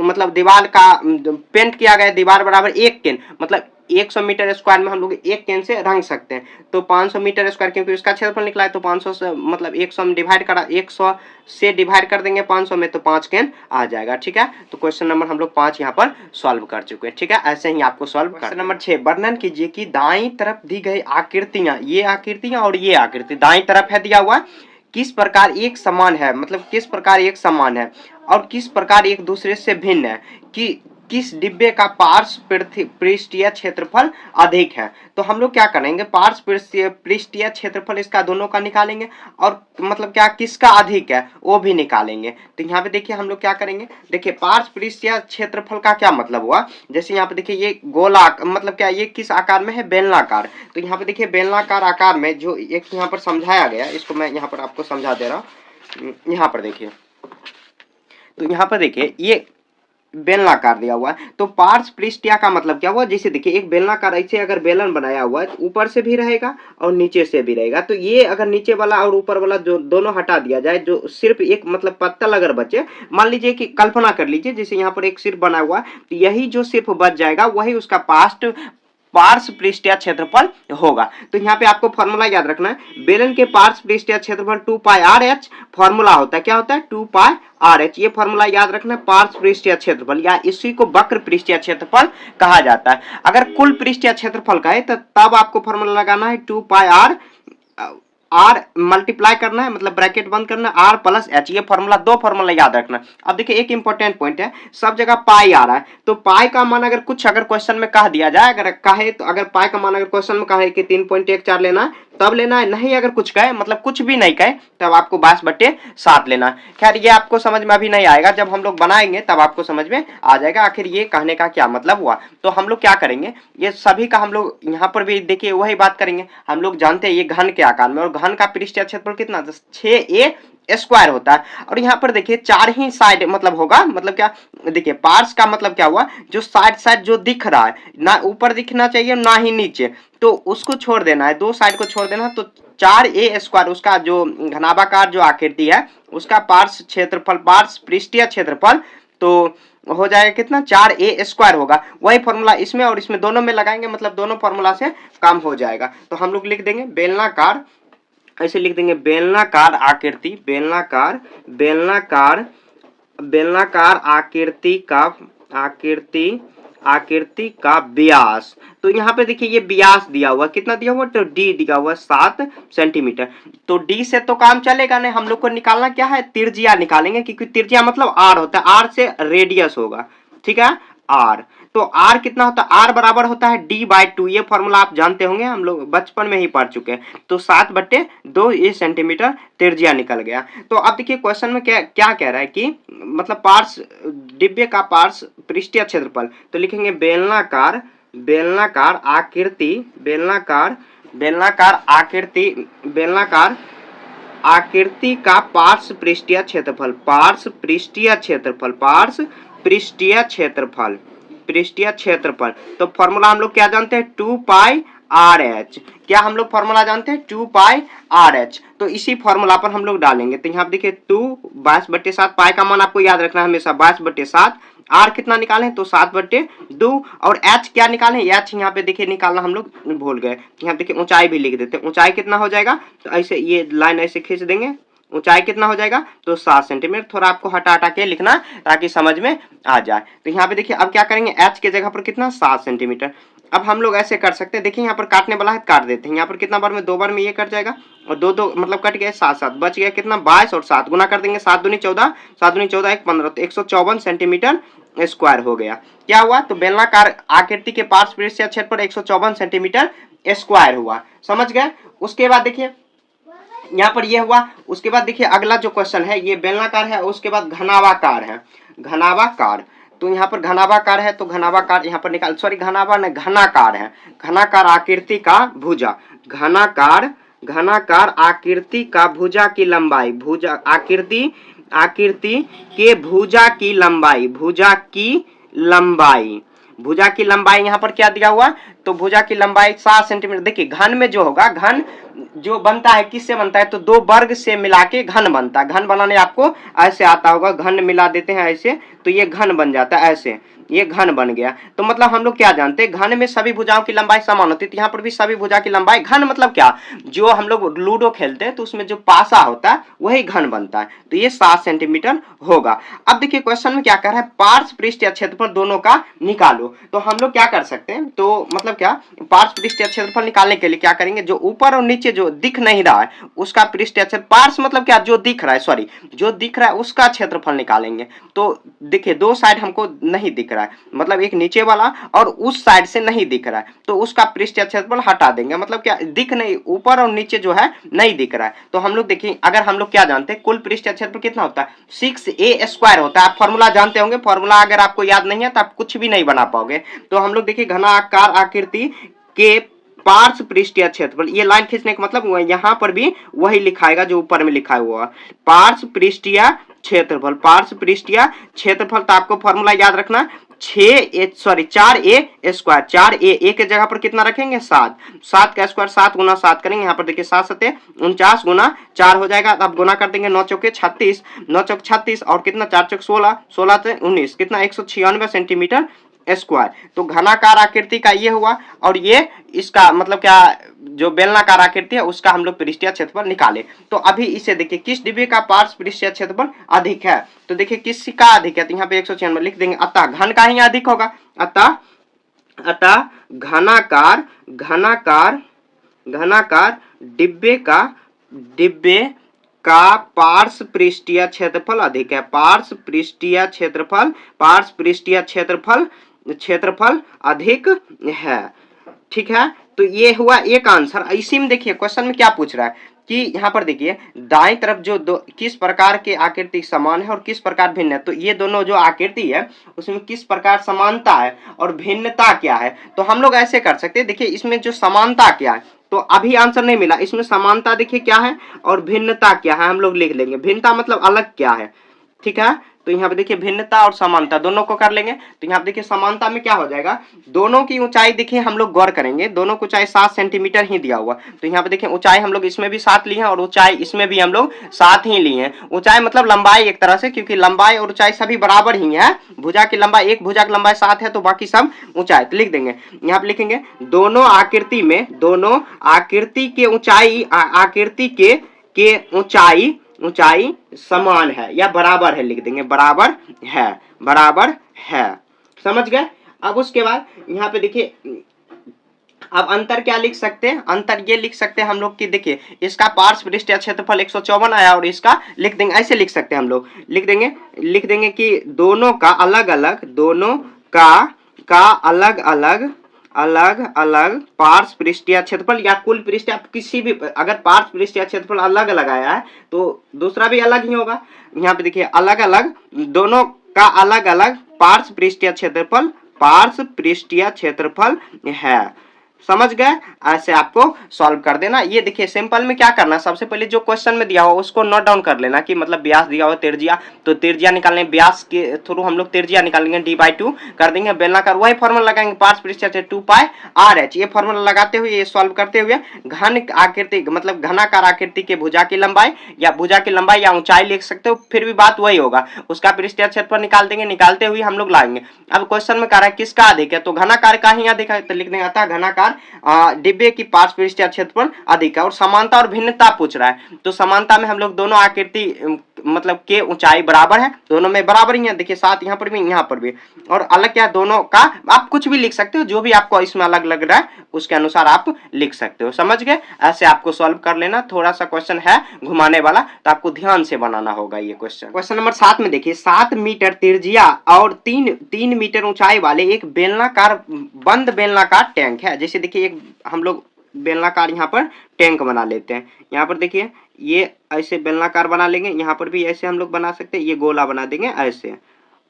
मतलब दीवार का पेंट किया गया दीवार बराबर 1 केन, मतलब 100 मीटर स्क्वायर में हम लोग 1 केन से रंग सकते हैं। तो 500 मीटर स्क्वायर क्योंकि इसका क्षेत्रफल निकला है, तो 500 से मतलब 100 में डिवाइड करा, 100 से डिवाइड कर देंगे 500 में, तो 5 केन आ जाएगा। ठीक है, तो क्वेश्चन नंबर हम लोग 5 यहाँ पर सॉल्व कर चुके हैं। ठीक है, ऐसे ही आपको सॉल्व कर। क्वेश्चन नंबर 6, वर्णन कीजिए कि दाईं तरफ दी गई आकृतियां, ये आकृतियां और ये आकृति दाईं तरफ है दिया हुआ, किस प्रकार एक समान है, मतलब किस प्रकार एक समान है और किस प्रकार एक दूसरे से भिन्न है, कि किस डिब्बे का पार्श्व पृष्ठीय क्षेत्रफल अधिक है। तो हम लोग क्या करेंगे, पार्श्व पृष्ठीय क्षेत्रफल इसका दोनों का निकालेंगे, और मतलब क्या किसका अधिक है वो भी निकालेंगे। तो यहाँ पे देखिए हम लोग क्या करेंगे, देखिए पार्श्व पृष्ठीय क्षेत्रफल का क्या मतलब हुआ, जैसे यहाँ पे देखिए ये गोलाकार, मतलब क्या ये किस आकार में है, बेलनाकार। तो यहाँ पे देखिए बेलनाकार आकार में जो एक यहाँ पर समझाया गया, इसको मैं यहाँ पर आपको समझा दे रहा हूँ। यहाँ पर देखिए, तो यहाँ पर देखिए ये बेलनाकार दिया हुआ है, तो पार्श्व पृष्ठीय का मतलब क्या हुआ, जैसे देखिए एक बेलनाकार ऐसे अगर बेलन बनाया हुआ है तो ऊपर से भी रहेगा और नीचे से भी रहेगा। तो ये अगर नीचे वाला और ऊपर वाला जो दोनों हटा दिया जाए, जो सिर्फ एक मतलब पत्तल अगर बचे, मान लीजिए कि कल्पना कर लीजिए जैसे यहाँ पर एक सिर्फ बना हुआ है, तो यही जो सिर्फ बच जाएगा वही उसका पार्श्व पृष्ठीय क्षेत्रफल होगा। तो यहाँ पे आपको फॉर्मूला याद रखना है, बेलन के पार्श्व पृष्ठीय क्षेत्रफल 2 पाई आर एच फॉर्मूला होता है, क्या होता है 2 पाई आर एच, ये फॉर्मूला याद रखना है। पार्श्व पृष्ठीय क्षेत्रफल या इसी को वक्र पृष्ठीय क्षेत्रफल कहा जाता है। अगर कुल पृष्ठीय क्षेत्रफल का है तो तब आपको फॉर्मूला लगाना है 2 पाई आर मल्टीप्लाई करना है, मतलब ब्रैकेट बंद करना है, आर प्लस एच, ये फॉर्मूला, दो फॉर्मूला याद रखना। अब देखिए एक इंपॉर्टेंट पॉइंट है, सब जगह पाई आ रहा है, तो पाई का मान अगर कुछ अगर क्वेश्चन में कह दिया जाए, अगर कहे तो अगर पाई का मान अगर क्वेश्चन में कहे कि 3.14 लेना है तब लेना है, नहीं अगर कुछ कहे मतलब कुछ भी नहीं कहे तब आपको 22/7 लेना है। खैर ये आपको समझ में अभी नहीं आएगा, जब हम लोग बनाएंगे तब आपको समझ में आ जाएगा आखिर ये कहने का क्या मतलब हुआ। तो हम लोग क्या करेंगे, ये सभी का हम लोग यहाँ पर भी देखिए वही बात करेंगे। हम लोग जानते हैं ये घन के आकार में, और घन का पृष्ठीय क्षेत्रफल कितना 6a स्क्वायर होता है। और यहाँ पर देखिए 4 ही साइड मतलब होगा, मतलब क्या देखिए पार्श्व का मतलब क्या हुआ, जो साइड जो दिख रहा है, ना ऊपर दिखना चाहिए ना ही नीचे, तो उसको छोड़ देना है, 2 साइड को छोड़ देना है। तो 4a स्क्वायर उसका जो घनाभाकार जो आकृति है उसका पार्श्व क्षेत्रफल, पार्श्व पृष्ठीय क्षेत्रफल तो हो जाएगा कितना 4a स्क्वायर होगा। वही फॉर्मूला इसमें और इसमें दोनों में लगाएंगे, मतलब दोनों फॉर्मूला से काम हो जाएगा। तो हम लोग लिख देंगे बेलनाकार, ऐसे लिख देंगे बेलनाकार आकृति, बेलनाकार आकृति का व्यास। तो यहाँ पे देखिए ये व्यास दिया हुआ, कितना दिया हुआ, तो डी दिया हुआ 7 सेंटीमीटर। तो डी से तो काम चलेगा नहीं, हम लोग को निकालना क्या है, त्रिज्या निकालेंगे, क्योंकि त्रिज्या मतलब आर होता है, आर से रेडियस होगा, ठीक है आर। तो आर कितना होता है, आर बराबर होता है d/2, ये फॉर्मूला आप जानते होंगे, हम लोग बचपन में ही पढ़ चुके हैं। तो 7/2 ये सेंटीमीटर त्रिज्या निकल गया। तो अब देखिए क्वेश्चन में क्या कह रहा है कि मतलब पार्श्व डिब्बे का पार्श्व पृष्ठीय क्षेत्रफल, तो लिखेंगे बेलनाकार आकृति का पार्श्व पृष्ठीय क्षेत्रफल, तो फॉर्मूला हम लोग क्या जानते हैं 2 पाई आर एच। क्या हम लोग फॉर्मूला जानते हैं? 2 पाई आर एच। तो इसी फॉर्मूला पर हम लोग डालेंगे। तो यहाँ देखिए 2 22/7, पाई का मान आपको याद रखना है हमेशा 22/7। आर कितना निकालें? तो 7/2। और एच क्या निकालें? एच यहाँ पे देखिए निकालना हम लोग भूल गए। यहाँ देखिए ऊंचाई भी लिख देते हैं। ऊंचाई कितना हो जाएगा? तो ऐसे ये लाइन ऐसे खींच देंगे। ऊंचाई कितना हो जाएगा? तो 7 सेंटीमीटर। थोड़ा आपको हटा हटा के लिखना ताकि समझ में आ जाए। तो यहाँ पे देखिए अब क्या करेंगे? एच के जगह पर कितना? 7 सेंटीमीटर। अब हम लोग ऐसे कर सकते हैं, देखिए यहाँ पर काटने वाला है, काट देते हैं। यहाँ पर कितना बार में? 2 बार में ये कट जाएगा और 2 मतलब कट गया 7 बच गया कितना? 22 और 7 गुना कर देंगे। 7 दूनी 14, 7 दूनी 14 1 15, तो 154 सेंटीमीटर स्क्वायर हो गया। क्या हुआ? तो बेलनाकार आकृति के पार्श्व पृष्ठ या क्षेत्रफल 154 सेंटीमीटर स्क्वायर हुआ। समझ गए? उसके बाद देखिए यहाँ पर ये हुआ। उसके बाद देखिए अगला जो क्वेश्चन है ये बेलनाकार है, उसके बाद घनाभाकार है। घनाभाकार, तो यहाँ पर घनाभाकार है तो घनाभाकार यहाँ पर निकाल, सॉरी घनाभा नहीं, घनाकार है। घनाकार आकृति का भुजा, घनाकार आकृति का भुजा की लंबाई, भुजा आकृति के भुजा की लंबाई, भुजा की लंबाई यहाँ पर क्या दिया हुआ? तो भुजा की लंबाई 7 सेंटीमीटर। देखिए घन में जो होगा, घन जो बनता है किससे बनता है? तो 2 वर्ग से मिला के घन बनता है। घन बनाने आपको ऐसे आता होगा, घन मिला देते हैं ऐसे, तो ये घन बन जाता है ऐसे, ये घन बन गया। तो मतलब हम लोग क्या जानते हैं? घन में सभी भुजाओं की लंबाई समान होती है। तो यहाँ पर भी सभी भुजा की लंबाई, घन मतलब क्या? जो हम लोग लूडो खेलते हैं तो उसमें जो पासा होता है वही घन बनता है। तो ये 7 सेंटीमीटर होगा। अब देखिए क्वेश्चन में क्या कर रहा है? पार्श्व पृष्ठ या क्षेत्रफल दोनों का निकालो। तो हम लोग क्या कर सकते हैं? तो मतलब क्या, पार्श्व पृष्ठ या क्षेत्रफल निकालने के लिए क्या करेंगे? जो ऊपर और नीचे जो दिख नहीं रहा है उसका पृष्ठ या क्षेत्रफल, पार्श्व मतलब क्या? जो दिख रहा है, सॉरी जो दिख रहा है उसका क्षेत्रफल निकालेंगे। तो देखिए 2 साइड हमको नहीं दिख रहा है, मतलब एक नीचे वाला और उस साइड से नहीं दिख रहा है, तो उसका पृष्ठ या क्षेत्रफल हटा देंगे। मतलब क्या, दिख नहीं, ऊपर और नीचे जो है नहीं दिख रहा है। तो हम लोग देखिए, अगर हम लोग क्या जानते हैं? कुल पृष्ठ या क्षेत्रफल कितना होता है? 6a² होता है। आप फॉर्मूला जानते होंगे, फॉर्मूला अगर आपको याद नहीं है तो आप कुछ भी नहीं बना पाओगे। तो हम लोग देखिए घनाकार आकृति के पार्श्व पृष्ठ या क्षेत्रफल, ये लाइन खींचने का मतलब यहां पर भी वही लिखाएगा जो ऊपर में लिखा हुआ। पार्श्व पृष्ठ या क्षेत्रफल, पार्श्व पृष्ठ या क्षेत्रफल, तो आपको फॉर्मूला याद रखना 4a²। 4a के जगह पर कितना रखेंगे? 7। 7 का स्क्वायर 7 गुना 7 करेंगे। यहाँ पर देखिए 7 7 49 गुना 4 हो जाएगा। अब गुना कर देंगे 9 चौके 36, 9 चौक 36 और कितना 4 चौक 16, 16 से 19, कितना 196 सेंटीमीटर स्क्वायर। तो घनाकार आकृति का ये हुआ। और ये इसका मतलब क्या, जो बेलनाकार आकृति है उसका हम लोग पृष्ठीय क्षेत्रफल निकाले। तो अभी इसे देखिए, किस डिब्बे का पार्श्व पृष्ठीय क्षेत्रफल अधिक है? तो देखिए किसका अधिक है? तो यहाँ पे 196 लिख देंगे। अतः घन का ही अधिक होगा। अतः घनाकार डिब्बे का पार्श्व पृष्ठीय क्षेत्रफल अधिक है। पार्श्व पृष्ठीय क्षेत्रफल अधिक है। ठीक है, तो ये हुआ एक आंसर। इसी में देखिए क्वेश्चन में क्या पूछ रहा है कि यहाँ पर देखिए दाएं तरफ जो किस प्रकार के आकृति समान है और किस प्रकार भिन्न है। तो ये दोनों जो आकृति है उसमें किस प्रकार समानता है और भिन्नता क्या है। तो हम लोग ऐसे कर सकते हैं, देखिए इसमें जो समानता क्या है, तो अभी आंसर नहीं मिला। इसमें समानता देखिए क्या है और भिन्नता क्या है, हम लोग लिख लेंगे। भिन्नता मतलब अलग क्या है। ठीक है, तो यहाँ पे देखिए भिन्नता और समानता दोनों को कर लेंगे। तो यहाँ पे देखिए समानता में क्या हो जाएगा, दोनों की ऊंचाई देखिए हम लोग गौर करेंगे, दोनों की ऊंचाई 7 सेंटीमीटर ही दिया हुआ। तो यहाँ पे देखिए ऊंचाई हम लोग इसमें भी 7 लिए हैं और ऊंचाई इसमें भी हम लोग 7 ही लिए हैं। ऊंचाई मतलब लंबाई एक तरह से, क्योंकि लंबाई और ऊंचाई सभी बराबर ही है। भुजा की लंबाई, एक भुजा की लंबाई 7 है तो बाकी सब ऊंचाई। तो लिख देंगे, यहाँ पे लिखेंगे दोनों आकृति के ऊंचाई, आकृति के ऊंचाई समान है या बराबर है, लिख देंगे बराबर है। समझ गए। अब उसके बाद यहाँ पे देखिए, अब अंतर क्या लिख सकते हैं? अंतर ये लिख सकते हैं हम लोग कि देखिए इसका पार्श्व पृष्ठीय क्षेत्रफल 154 आया और इसका लिख देंगे, ऐसे लिख सकते हैं हम लोग, लिख देंगे कि दोनों का अलग अलग पार्श्व पृष्ठीय क्षेत्रफल या कुल पृष्ठ, आप किसी भी, अगर पार्श्व पृष्ठीय क्षेत्रफल अलग अलग आया है तो दूसरा भी अलग ही होगा। यहाँ पे देखिए अलग अलग, दोनों का अलग अलग पार्श्व पृष्ठीय क्षेत्रफल है। समझ गए? ऐसे आपको सॉल्व कर देना। ये देखिए सिंपल में क्या करना, सबसे पहले जो क्वेश्चन में दिया हो उसको नोट डाउन कर लेना कि मतलब व्यास दिया हो त्रिज्या, तो त्रिज्या निकालने व्यास के थ्रू हम लोग त्रिज्या निकालेंगे d/2 कर देंगे। बेलनाकार वही फॉर्मूला लगाएंगे, पार्श्व पृष्ठ 2 पाई आर एच, ये फॉर्मूला लगाते हुए ये सॉल्व करते हुए घन आकृति मतलब घनाकार आकृति के भुजा की लंबाई या भुजा की लंबाई या ऊंचाई लिख सकते हो, फिर भी बात वही होगा। उसका पृष्ठीय क्षेत्रफल निकाल देंगे, निकालते हुए हम लोग लाएंगे। अब क्वेश्चन में कह रहा है किसका अधिक है, तो घनाकार का ही अधिक है, तो लिख देंगे अतः घनाकार डिब्बे की पार्श्व पृष्ठीय क्षेत्रफल अधिक है। और समानता और भिन्नता पूछ रहा है, तो समानता में हम लोग दोनों आकृति मतलब के ऊंचाई बराबर है, दोनों में बराबर ही है। देखिए साथ यहाँ पर भी यहाँ पर भी, और अलग क्या दोनों का आप कुछ भी लिख सकते हो, जो भी आपको इसमें अलग लग रहा है उसके अनुसार आप लिख सकते हो। समझ गए? ऐसे आपको सॉल्व कर लेना। थोड़ा सा क्वेश्चन है घुमाने वाला, तो आपको ध्यान से बनाना होगा ये क्वेश्चन। क्वेश्चन नंबर 7 में देखिए 7 मीटर त्रिज्या और 3 मीटर ऊंचाई वाले एक बेलनाकार बंद बेलनाकार टैंक है। जैसे देखिए एक हम लोग बेलनाकार यहाँ पर टैंक बना लेते हैं। यहाँ पर देखिए ये ऐसे बेलनाकार बना लेंगे, यहाँ पर भी ऐसे हम लोग बना सकते हैं, ये गोला बना देंगे ऐसे।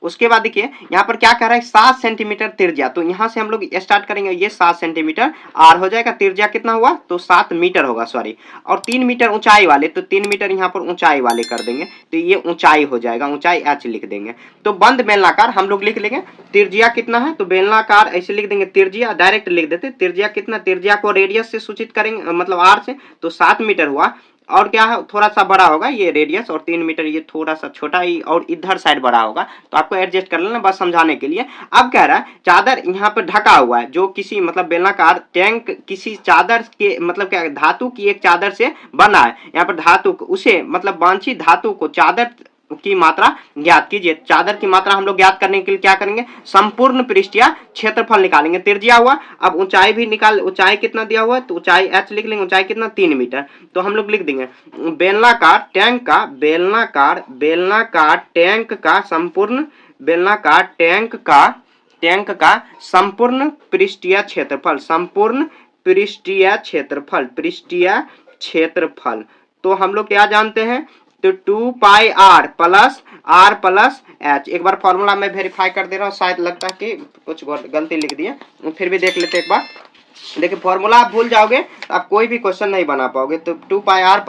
उसके बाद देखिए यहाँ पर क्या कह रहा है 7 सेंटीमीटर त्रिज्या, तो यहाँ से हम लोग स्टार्ट करेंगे, ये 7 सेंटीमीटर आर हो जाएगा, त्रिज्या कितना हुआ तो 7 मीटर होगा सॉरी, और 3 मीटर ऊंचाई वाले, तो 3 मीटर यहाँ पर ऊंचाई वाले कर देंगे, तो ये ऊंचाई हो जाएगा, ऊंचाई एच लिख देंगे। तो बंद बेलनाकार हम लोग लिख लेंगे, त्रिज्या कितना है तो बेलनाकार ऐसे लिख देंगे, त्रिज्या डायरेक्ट लिख देते, त्रिज्या कितना, त्रिज्या को रेडियस से सूचित करेंगे मतलब आर से, तो 7 मीटर हुआ। और क्या है थोड़ा सा बड़ा होगा ये रेडियस, और 3 मीटर ये थोड़ा सा छोटा ही और इधर साइड बड़ा होगा, तो आपको एडजस्ट कर लेना बस समझाने के लिए। अब कह रहा है चादर यहाँ पर ढका हुआ है, जो किसी मतलब बेलनाकार टैंक किसी चादर के मतलब क्या धातु की एक चादर से बना है। यहाँ पर धातु उसे मतलब वांछित धातु को चादर की मात्रा ज्ञात कीजिए। चादर की मात्रा हम लोग ज्ञात करने के लिए क्या करेंगे, संपूर्ण पृष्ठीय क्षेत्रफल निकालेंगे। त्रिज्या हुआ, अब ऊंचाई भी निकाल, ऊंचाई कितना दिया हुआ है तो ऊंचाई h लिख लेंगे, ऊंचाई कितना 3 मीटर, तो हम लोग लिख देंगे बेलनाकार टैंक का बेलनाकार टैंक का संपूर्ण बेलनाकार टैंक का संपूर्ण पृष्ठीय क्षेत्रफल, संपूर्ण पृष्ठीय क्षेत्रफल। तो हम लोग क्या जानते हैं तो 2 पाई आर प्लस एच। एक बार फॉर्मूला में वेरीफाई कर दे रहा हूँ, शायद लगता है कि कुछ गलती लिख दी है, फिर भी देख लेते एक बार। देखिए फॉर्मूला आप भूल जाओगे तो आप कोई भी क्वेश्चन नहीं बना पाओगे। तो 2 पाई आर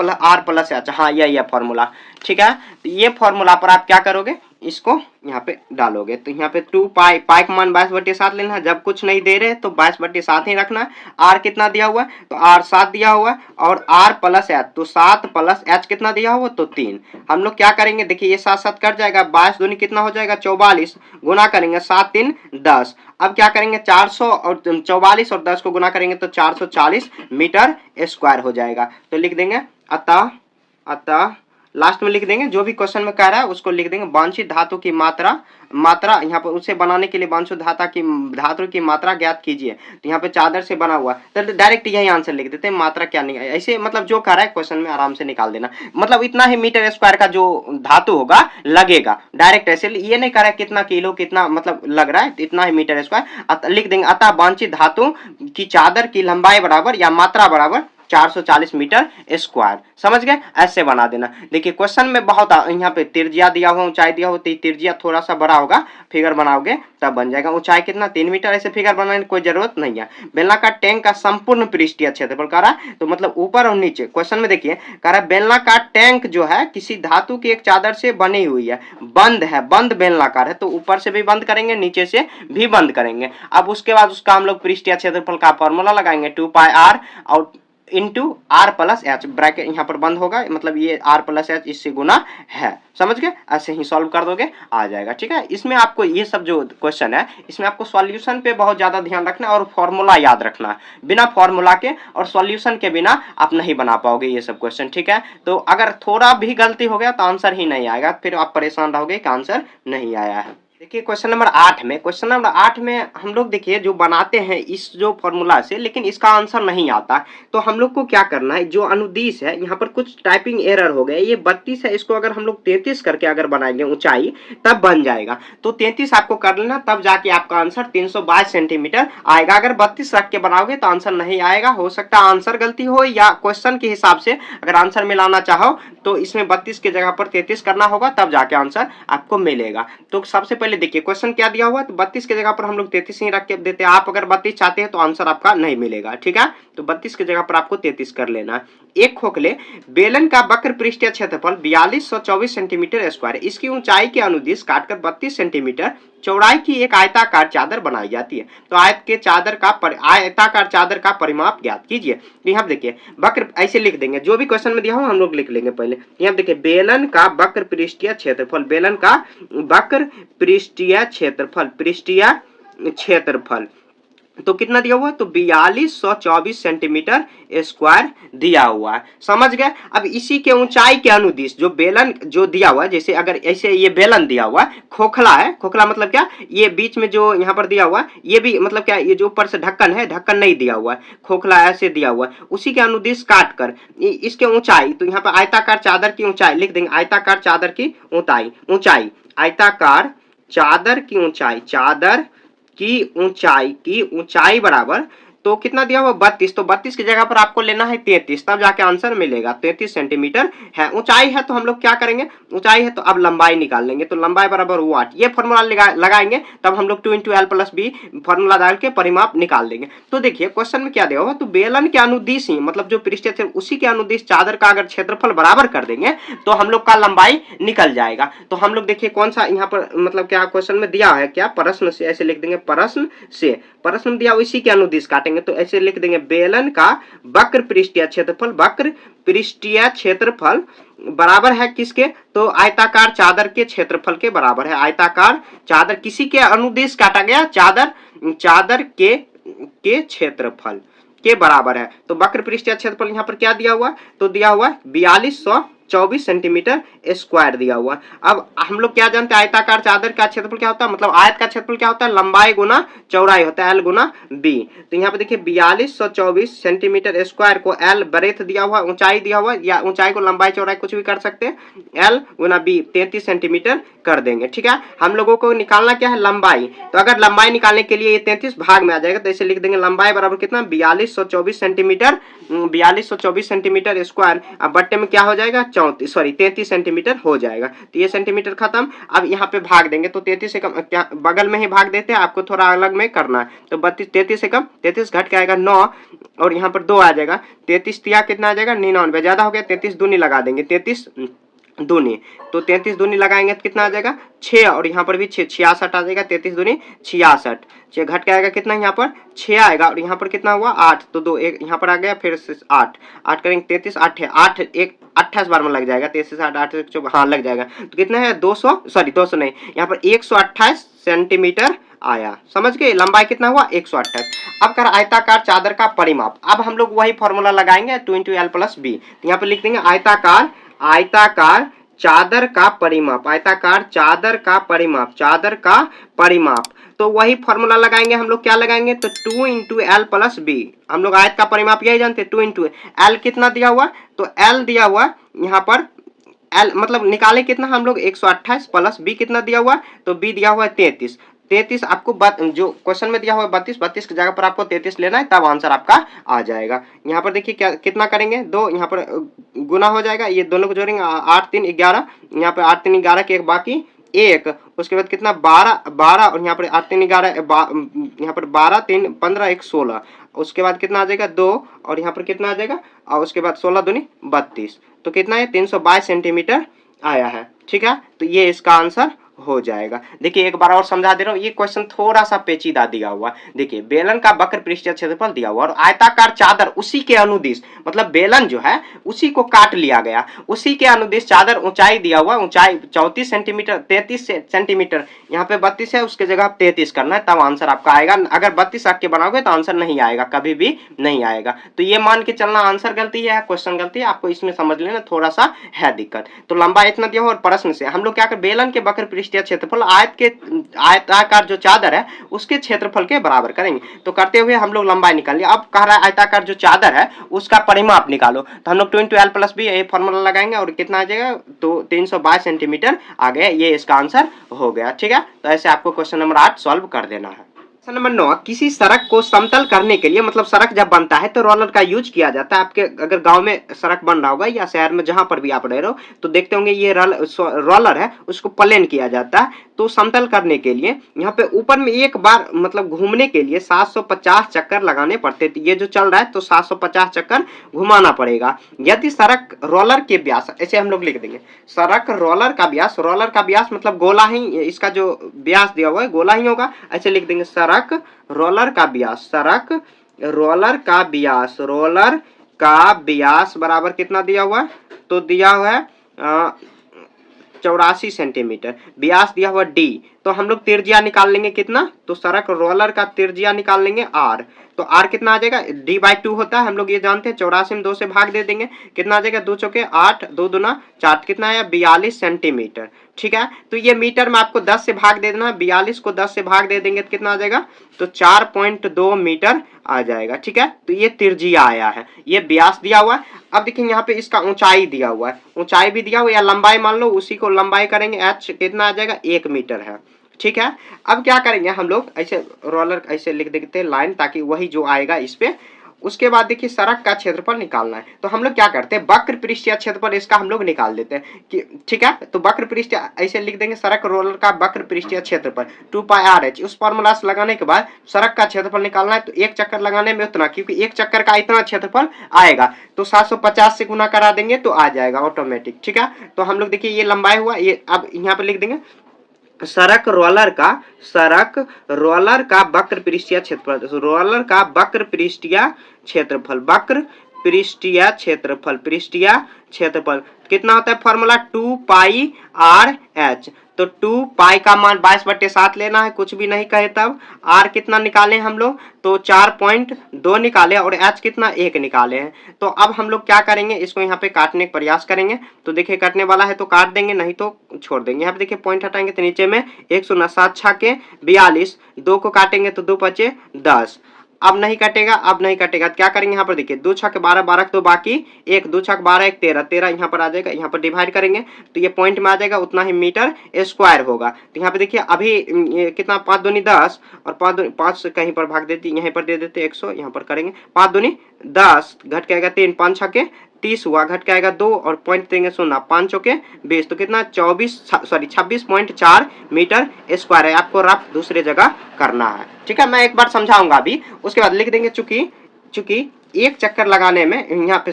प्लस एच, हाँ यही है फॉर्मूला, ठीक है। तो ये फॉर्मूला पर आप क्या करोगे, इसको यहाँ पे डालोगे, तो यहाँ पे 2 पाई का मान 22/7 लेना है, जब कुछ नहीं दे रहे तो 22/7 ही रखना है। आर कितना दिया हुआ है तो आर 7 दिया हुआ है, और आर प्लस एच तो 7 प्लस एच कितना दिया हुआ तो 3। हम लोग क्या करेंगे, देखिए ये 7 कट जाएगा, 22 दूनी कितना हो जाएगा 44, गुना करेंगे 7 3 10। अब क्या करेंगे 400 और 44 और 10 को गुना करेंगे तो 440 मीटर स्क्वायर हो जाएगा। तो लिख देंगे अतः लास्ट में लिख देंगे जो भी क्वेश्चन में कह रहा है उसको लिख देंगे, वांछित धातु की मात्रा यहाँ पर उसे बनाने के लिए वांछित धातु की मात्रा ज्ञात कीजिए। तो यहाँ पे चादर से बना हुआ, तो डायरेक्ट यही आंसर लिख देते हैं, मात्रा क्या नहीं है ऐसे, मतलब जो कह रहा है क्वेश्चन में आराम से निकाल देना। मतलब इतना ही मीटर स्क्वायर का जो धातु होगा लगेगा, डायरेक्ट ऐसे ये नहीं कह रहा है कितना किलो कितना मतलब लग रहा है, इतना ही मीटर स्क्वायर लिख देंगे। अतः वांछित धातु की चादर की लंबाई बराबर या मात्रा बराबर 440 मीटर स्क्वायर। समझ गए? ऐसे बना देना। देखिए क्वेश्चन में बहुत यहाँ पे त्रिज्या दिया हुआ, ऊंचाई दिया हुआ, त्रिज्या थोड़ा सा बड़ा होगा, फिगर बनाओगे तब बन जाएगा। ऊंचाई कितना 3 मीटर, ऐसे फिगर बनाने की कोई जरूरत नहीं है। बेलनाकार टैंक का संपूर्ण पृष्ठीय क्षेत्रफल कह रहा है, तो मतलब ऊपर और नीचे क्वेश्चन में देखिए कह रहा है बेलनाकार टैंक जो है किसी धातु की एक चादर से बनी हुई है, बंद बेलनाकार है, तो ऊपर से भी बंद करेंगे नीचे से भी बंद करेंगे। अब उसके बाद उसका हम लोग पृष्ठीय क्षेत्रफल का फॉर्मूला लगाएंगे 2 पाई आर और into R plus H, bracket यहाँ पर बंद होगा, मतलब ये आर प्लस एच इससे गुना है। समझ गए? ऐसे ही सॉल्व कर दोगे आ जाएगा, ठीक है। इसमें आपको ये सब जो क्वेश्चन है इसमें आपको सॉल्यूशन पे बहुत ज्यादा ध्यान रखना है और फॉर्मूला याद रखना है। बिना फॉर्मूला के और सॉल्यूशन के बिना आप नहीं बना पाओगे ये सब क्वेश्चन, ठीक है। तो अगर थोड़ा भी गलती हो गया तो आंसर ही नहीं आएगा, फिर आप परेशान रहोगे कि आंसर नहीं आया है। देखिए क्वेश्चन नंबर 8 में हम लोग देखिए जो बनाते हैं इस जो फॉर्मूला से, लेकिन इसका आंसर नहीं आता, तो हम लोग को क्या करना है, जो अनुदिश है यहाँ पर कुछ टाइपिंग एरर हो गया, ये 32 है, इसको अगर हम लोग 33 करके अगर बनाएंगे ऊंचाई तब बन जाएगा। तो 33 आपको कर लेना, तब जाके आपका आंसर 322 सेंटीमीटर आएगा। अगर 32 रख के बनाओगे तो आंसर नहीं आएगा, हो सकता है आंसर गलती हो या क्वेश्चन के हिसाब से अगर आंसर मिलाना चाहो तो इसमें 32 की जगह पर 33 करना होगा, तब जाके आंसर आपको मिलेगा। तो सबसे पहले देखिए क्वेश्चन क्या दिया हुआ है, तो 32 की जगह पर हम लोग 33 ही रख के देते हैं। आप अगर 32 चाहते हैं तो आंसर आपका नहीं मिलेगा, ठीक है। तो 32 की जगह पर आपको 33 कर लेना है। एक खोखले बेलन का वक्र पृष्ठीय क्षेत्रफल 4224 सेंटीमीटर स्क्वायर, इसकी ऊंचाई के अनुदिश काटकर 32 सेंटीमीटर चौड़ाई की एक आयताकार चादर बनाई जाती है। तो आयताकार चादर का परिमाप ज्ञात कीजिए। तो यहाँ देखिए वक्र ऐसे लिख देंगे, जो भी क्वेश्चन में दिया हो हम लोग लिख लेंगे पहले। यहाँ देखिए बेलन का वक्र पृष्ठीय क्षेत्रफल, बेलन का वक्र पृष्ठीय क्षेत्रफल तो कितना दिया हुआ है, तो 4224 सेंटीमीटर स्क्वायर दिया हुआ है, समझ गए। अब इसी के ऊंचाई के अनुदिश जो बेलन जो दिया हुआ है, जैसे अगर ऐसे ये बेलन दिया हुआ है, खोखला है, खोखला मतलब क्या, ये बीच में जो यहाँ पर दिया हुआ है ये भी मतलब क्या, ये जो ऊपर से ढक्कन है, ढक्कन नहीं दिया हुआ है, खोखला ऐसे दिया हुआ है, उसी के अनुदिश काट कर इसके ऊंचाई, तो यहाँ पर आयताकार चादर की ऊंचाई लिख देंगे, आयताकार चादर की ऊंचाई, आयताकार चादर की ऊंचाई, चादर की ऊंचाई बराबर, तो कितना दिया हुआ 32, तो 32 की जगह पर आपको लेना है 33, तब जाके आंसर मिलेगा। 33 सेंटीमीटर है ऊंचाई है, तो हम लोग क्या करेंगे, ऊंचाई है तो अब लंबाई निकाल लेंगे, तो लंबाई बराबर 8, ये फॉर्मूला लगाएंगे, तब हम लोग 2 × L + B फॉर्मूला डाल के परिमाप निकाल देंगे। तो देखिए क्वेश्चन में क्या दिया हुआ, तो बेलन के अनुदिश ही मतलब जो पृष्ठीय थे उसी के अनुदिश चादर का अगर क्षेत्रफल बराबर कर देंगे तो हम लोग का लंबाई निकल जाएगा। तो हम लोग देखिए कौन सा यहाँ पर मतलब क्या क्वेश्चन में दिया है, क्या प्रश्न से, ऐसे लिख देंगे प्रश्न दिया इसी के अनुदिश काटेंगे, तो ऐसे लिख देंगे बेलन का वक्र पृष्ठीय क्षेत्रफल बराबर है किसके, तो आयताकार चादर के क्षेत्रफल के बराबर है। आयताकार चादर किसी के अनुदिश काटा गया, चादर के क्षेत्रफल के बराबर है। तो वक्र पृष्ठीय क्षेत्रफल यहाँ पर क्या दिया हुआ, तो दिया हुआ 4224 सेंटीमीटर स्क्वायर दिया हुआ। अब हम लोग क्या जानते हैं, आयताकार चादर का क्षेत्रफल क्या होता है, मतलब आयत का क्षेत्रफल क्या होता है, लंबाई गुना चौड़ाई होता है, L गुना B। तो यहाँ पे देखिए 4224 सेंटीमीटर स्क्वायर को L ब्रेथ दिया हुआ, ऊंचाई दिया हुआ, या ऊंचाई को लंबाई चौड़ाई कुछ भी कर सकते हैं, L गुना B 33 सेंटीमीटर कर देंगे, ठीक है। हम लोगों को निकालना क्या है, लंबाई। तो अगर लंबाई निकालने के लिए ये 33 भाग में आ जाएगा, तो ऐसे लिख देंगे लंबाई बराबर कितना, 4224 सेंटीमीटर स्क्वायर, अब बट्टे में क्या हो जाएगा, 33 सेंटीमीटर हो जाएगा। तो ये सेंटीमीटर खत्म। अब यहाँ पे भाग देंगे, तो 33 से कम क्या बगल में ही भाग देते हैं, आपको थोड़ा अलग में करना है। तो 33 से कम 33 घट के आएगा 9, और यहाँ पर 2 आ जाएगा, 33 तिया कितना आ जाएगा 99, ज्यादा हो गया 33 दूनी लगा देंगे, 33 दूनी, तो 33 दूनी लगाएंगे तो कितना आ जाएगा 6, और यहाँ पर भी 6 66 आ जाएगा, 33 दूनी 66, 6 घट के आएगा कितना, यहाँ पर 6 आएगा, और यहाँ पर कितना हुआ 8, तो 2 एक यहाँ पर आ गया, फिर से 8 करेंगे, 33 8 है, 8 एक 28 बार में लग जाएगा, 33 8 8 हाँ लग जाएगा। तो कितना है 200 नहीं, यहाँ पर 128 सेंटीमीटर आया, समझ गए। लंबाई कितना हुआ 128। अब कर आयताकार चादर का परिमाप, अब हम लोग वही फॉर्मूला लगाएंगे 2 × L + B। तो यहाँ पर लिख देंगे आयताकार चादर का परिमाप, तो वही फॉर्मूला लगाएंगे हम लोग, क्या लगाएंगे, तो 2 × L + B। हम लोग आयत का परिमाप यही जानते हैं, 2 × L कितना दिया हुआ, तो L दिया हुआ यहाँ पर L मतलब निकाले कितना हम लोग 128 + B कितना दिया हुआ, तो B दिया हुआ है 33 आपको जो क्वेश्चन में दिया हुआ है 32 की जगह पर आपको 33 लेना है, तब आंसर आपका आ जाएगा। यहाँ पर देखिए क्या कितना करेंगे, 2 यहाँ पर गुना हो जाएगा, ये दोनों को जोड़ेंगे 8 3 11, यहाँ पर 8 3 11 के एक बाकी 1, उसके बाद कितना 12 और यहाँ पर 8 3 11 यहाँ पर 12 3 15 1 16, उसके बाद कितना आ जाएगा 2, और यहाँ पर कितना आ जाएगा, और उसके बाद 16 दूनी 32, तो कितना है 322 सेंटीमीटर आया है, ठीक है। तो ये इसका आंसर हो जाएगा। देखिए एक बार और समझा दे रहा हूँ, ये क्वेश्चन थोड़ा सा पेचीदा दिया हुआ। देखिए बेलन का वक्र पृष्ठीय क्षेत्रफल दिया हुआ और आयताकार चादर उसी के अनुदिश, मतलब बेलन जो है उसी को काट लिया गया, उसी के अनुदिश चादर ऊंचाई दिया हुआ, ऊंचाई 34 सेंटीमीटर 33 सेंटीमीटर, यहाँ पे 32 है उसके जगह 33 करना है, तब आंसर आपका आएगा। अगर 32 रख के बनाओगे तो आंसर नहीं आएगा, कभी भी नहीं आएगा। तो ये मान के चलना आंसर गलती है, क्वेश्चन गलती है, आपको इसमें समझ लेना थोड़ा सा है दिक्कत। तो लंबा इतना दिया हुआ और प्रश्न से हम लोग क्या कर, बेलन के वक्र पृष्ठीय क्षेत्रफल आयताकार जो चादर है उसके क्षेत्रफल के बराबर करेंगे। तो करते हुए हम लोग लंबाई निकाल लिया। अब कह रहा है आयताकार जो चादर है उसका परिमाप निकालो, तो हम लोग 2 × L + B ये फॉर्मूला लगाएंगे और कितना आ जाएगा, तो 322 सेंटीमीटर आ गया। ये इसका आंसर हो गया, ठीक है। तो ऐसे आपको क्वेश्चन नंबर 8 सॉल्व कर देना है। क्वेश्चन नंबर 9, किसी सड़क को समतल करने के लिए मतलब सड़क जब बनता है तो रोलर का यूज किया जाता है। आपके अगर गांव में सड़क बन रहा होगा या शहर में जहां पर भी आप रह रहे हो तो देखते होंगे ये रोलर है उसको प्लेन किया जाता है। तो समतल करने के लिए यहाँ पे ऊपर में एक बार मतलब घूमने के लिए 750 चक्कर लगाने पड़ते थे। ये जो चल रहा है तो 750 चक्कर घुमाना पड़ेगा। यदि सड़क रोलर के व्यास, ऐसे हम लोग लिख देंगे सड़क रोलर का व्यास मतलब गोला ही, इसका जो व्यास दिया हुआ है गोला ही होगा, ऐसे लिख देंगे सड़क रोलर का व्यास, सड़क रोलर का व्यास, रोलर का व्यास बराबर कितना दिया हुआ है, तो दिया हुआ है 84 सेंटीमीटर। व्यास दिया हुआ डी, तो हम लोग त्रिज्या निकाल लेंगे कितना, तो सड़क रोलर का त्रिज्या निकाल लेंगे आर, तो आर कितना आ जाएगा, डी बाई 2 होता है, हम लोग ये जानते हैं। 84 में 2 से भाग दे देंगे, कितना आ जाएगा, 2 चौके 8, 2 दूना 4, कितना आया 42 सेंटीमीटर। ठीक है, तो ये मीटर में आपको 10 से भाग दे देना, 42 को 10 से भाग दे देंगे तो कितना आ जाएगा, तो 4.2 मीटर आ जाएगा। ठीक है, तो ये त्रिज्या आया है, ये व्यास दिया हुआ है। अब देखिए यहाँ पे इसका ऊंचाई दिया हुआ है, ऊंचाई भी दिया हुआ या लंबाई मान लो, उसी को लंबाई करेंगे, एच कितना आ जाएगा 1 मीटर है। ठीक है, अब क्या करेंगे हम लोग, ऐसे रोलर ऐसे लिख देते हैं लाइन, ताकि वही जो आएगा इस पे। उसके बाद देखिए सड़क का क्षेत्रफल निकालना है, तो हम लोग क्या करते हैं वक्र पृष्ठीय क्षेत्रफल इसका हम लोग निकाल देते हैं कि ठीक है, तो वक्र पृष्ठीय ऐसे लिख देंगे सड़क रोलर का वक्र पृष्ठीय क्षेत्रफल 2πr/h। उस फॉर्मूला से लगाने के बाद सड़क का क्षेत्रफल निकालना है, तो एक चक्कर लगाने में उतना, क्योंकि एक चक्कर का इतना क्षेत्रफल आएगा, तो 750 से गुना करा देंगे तो आ जाएगा ऑटोमेटिक। ठीक है, तो हम लोग देखिए ये लंबाई हुआ, ये अब यहाँ पे लिख देंगे सड़क रोलर का वक्र पृष्ठीय क्षेत्रफल, रोलर का वक्र पृष्ठीय क्षेत्रफल, वक्र पृष्ठीय क्षेत्रफल कितना होता है, फॉर्मूला 2πr/h। तो 2 का मान 22/7 लेना है, कुछ भी नहीं कहे तब। r कितना निकाले हम लोग, तो 4.2 निकाले, और h कितना 1 निकाले हैं। तो अब हम लोग क्या करेंगे, इसको यहाँ पे काटने का प्रयास करेंगे, तो देखिए कटने वाला है तो काट देंगे, नहीं तो छोड़ देंगे। यहाँ पे देखिए पॉइंट हटाएंगे तो नीचे में 107 छके 42, 2 को काटेंगे तो 2 बचे 10। अब नहीं कटेगा, अब नहीं कटेगा, तो क्या करेंगे, यहाँ पर देखिए 2 छक 12, 12 तो बाकी 1, 2 छक 12, 1 13, 13 यहाँ पर आ जाएगा, यहाँ पर डिवाइड करेंगे तो ये पॉइंट में आ जाएगा, उतना ही मीटर स्क्वायर होगा। तो यहाँ पे देखिए अभी ये कितना 5 दूनी 10 और 5 से कहीं पर भाग देती, यहीं पर दे देते 100, यहाँ पर करेंगे 5 दूनी 10, घट के आएगा 3, 5 छके 30 हुआ, घट के आएगा 2 और पॉइंट देंगे 0, 5 चौके 20, तो कितना 26.4 मीटर स्क्वायर है। आपको रफ दूसरे जगह करना है। ठीक है, मैं एक बार समझाऊंगा अभी, उसके बाद लिख देंगे चूंकि एक चक्कर लगाने में यहाँ पे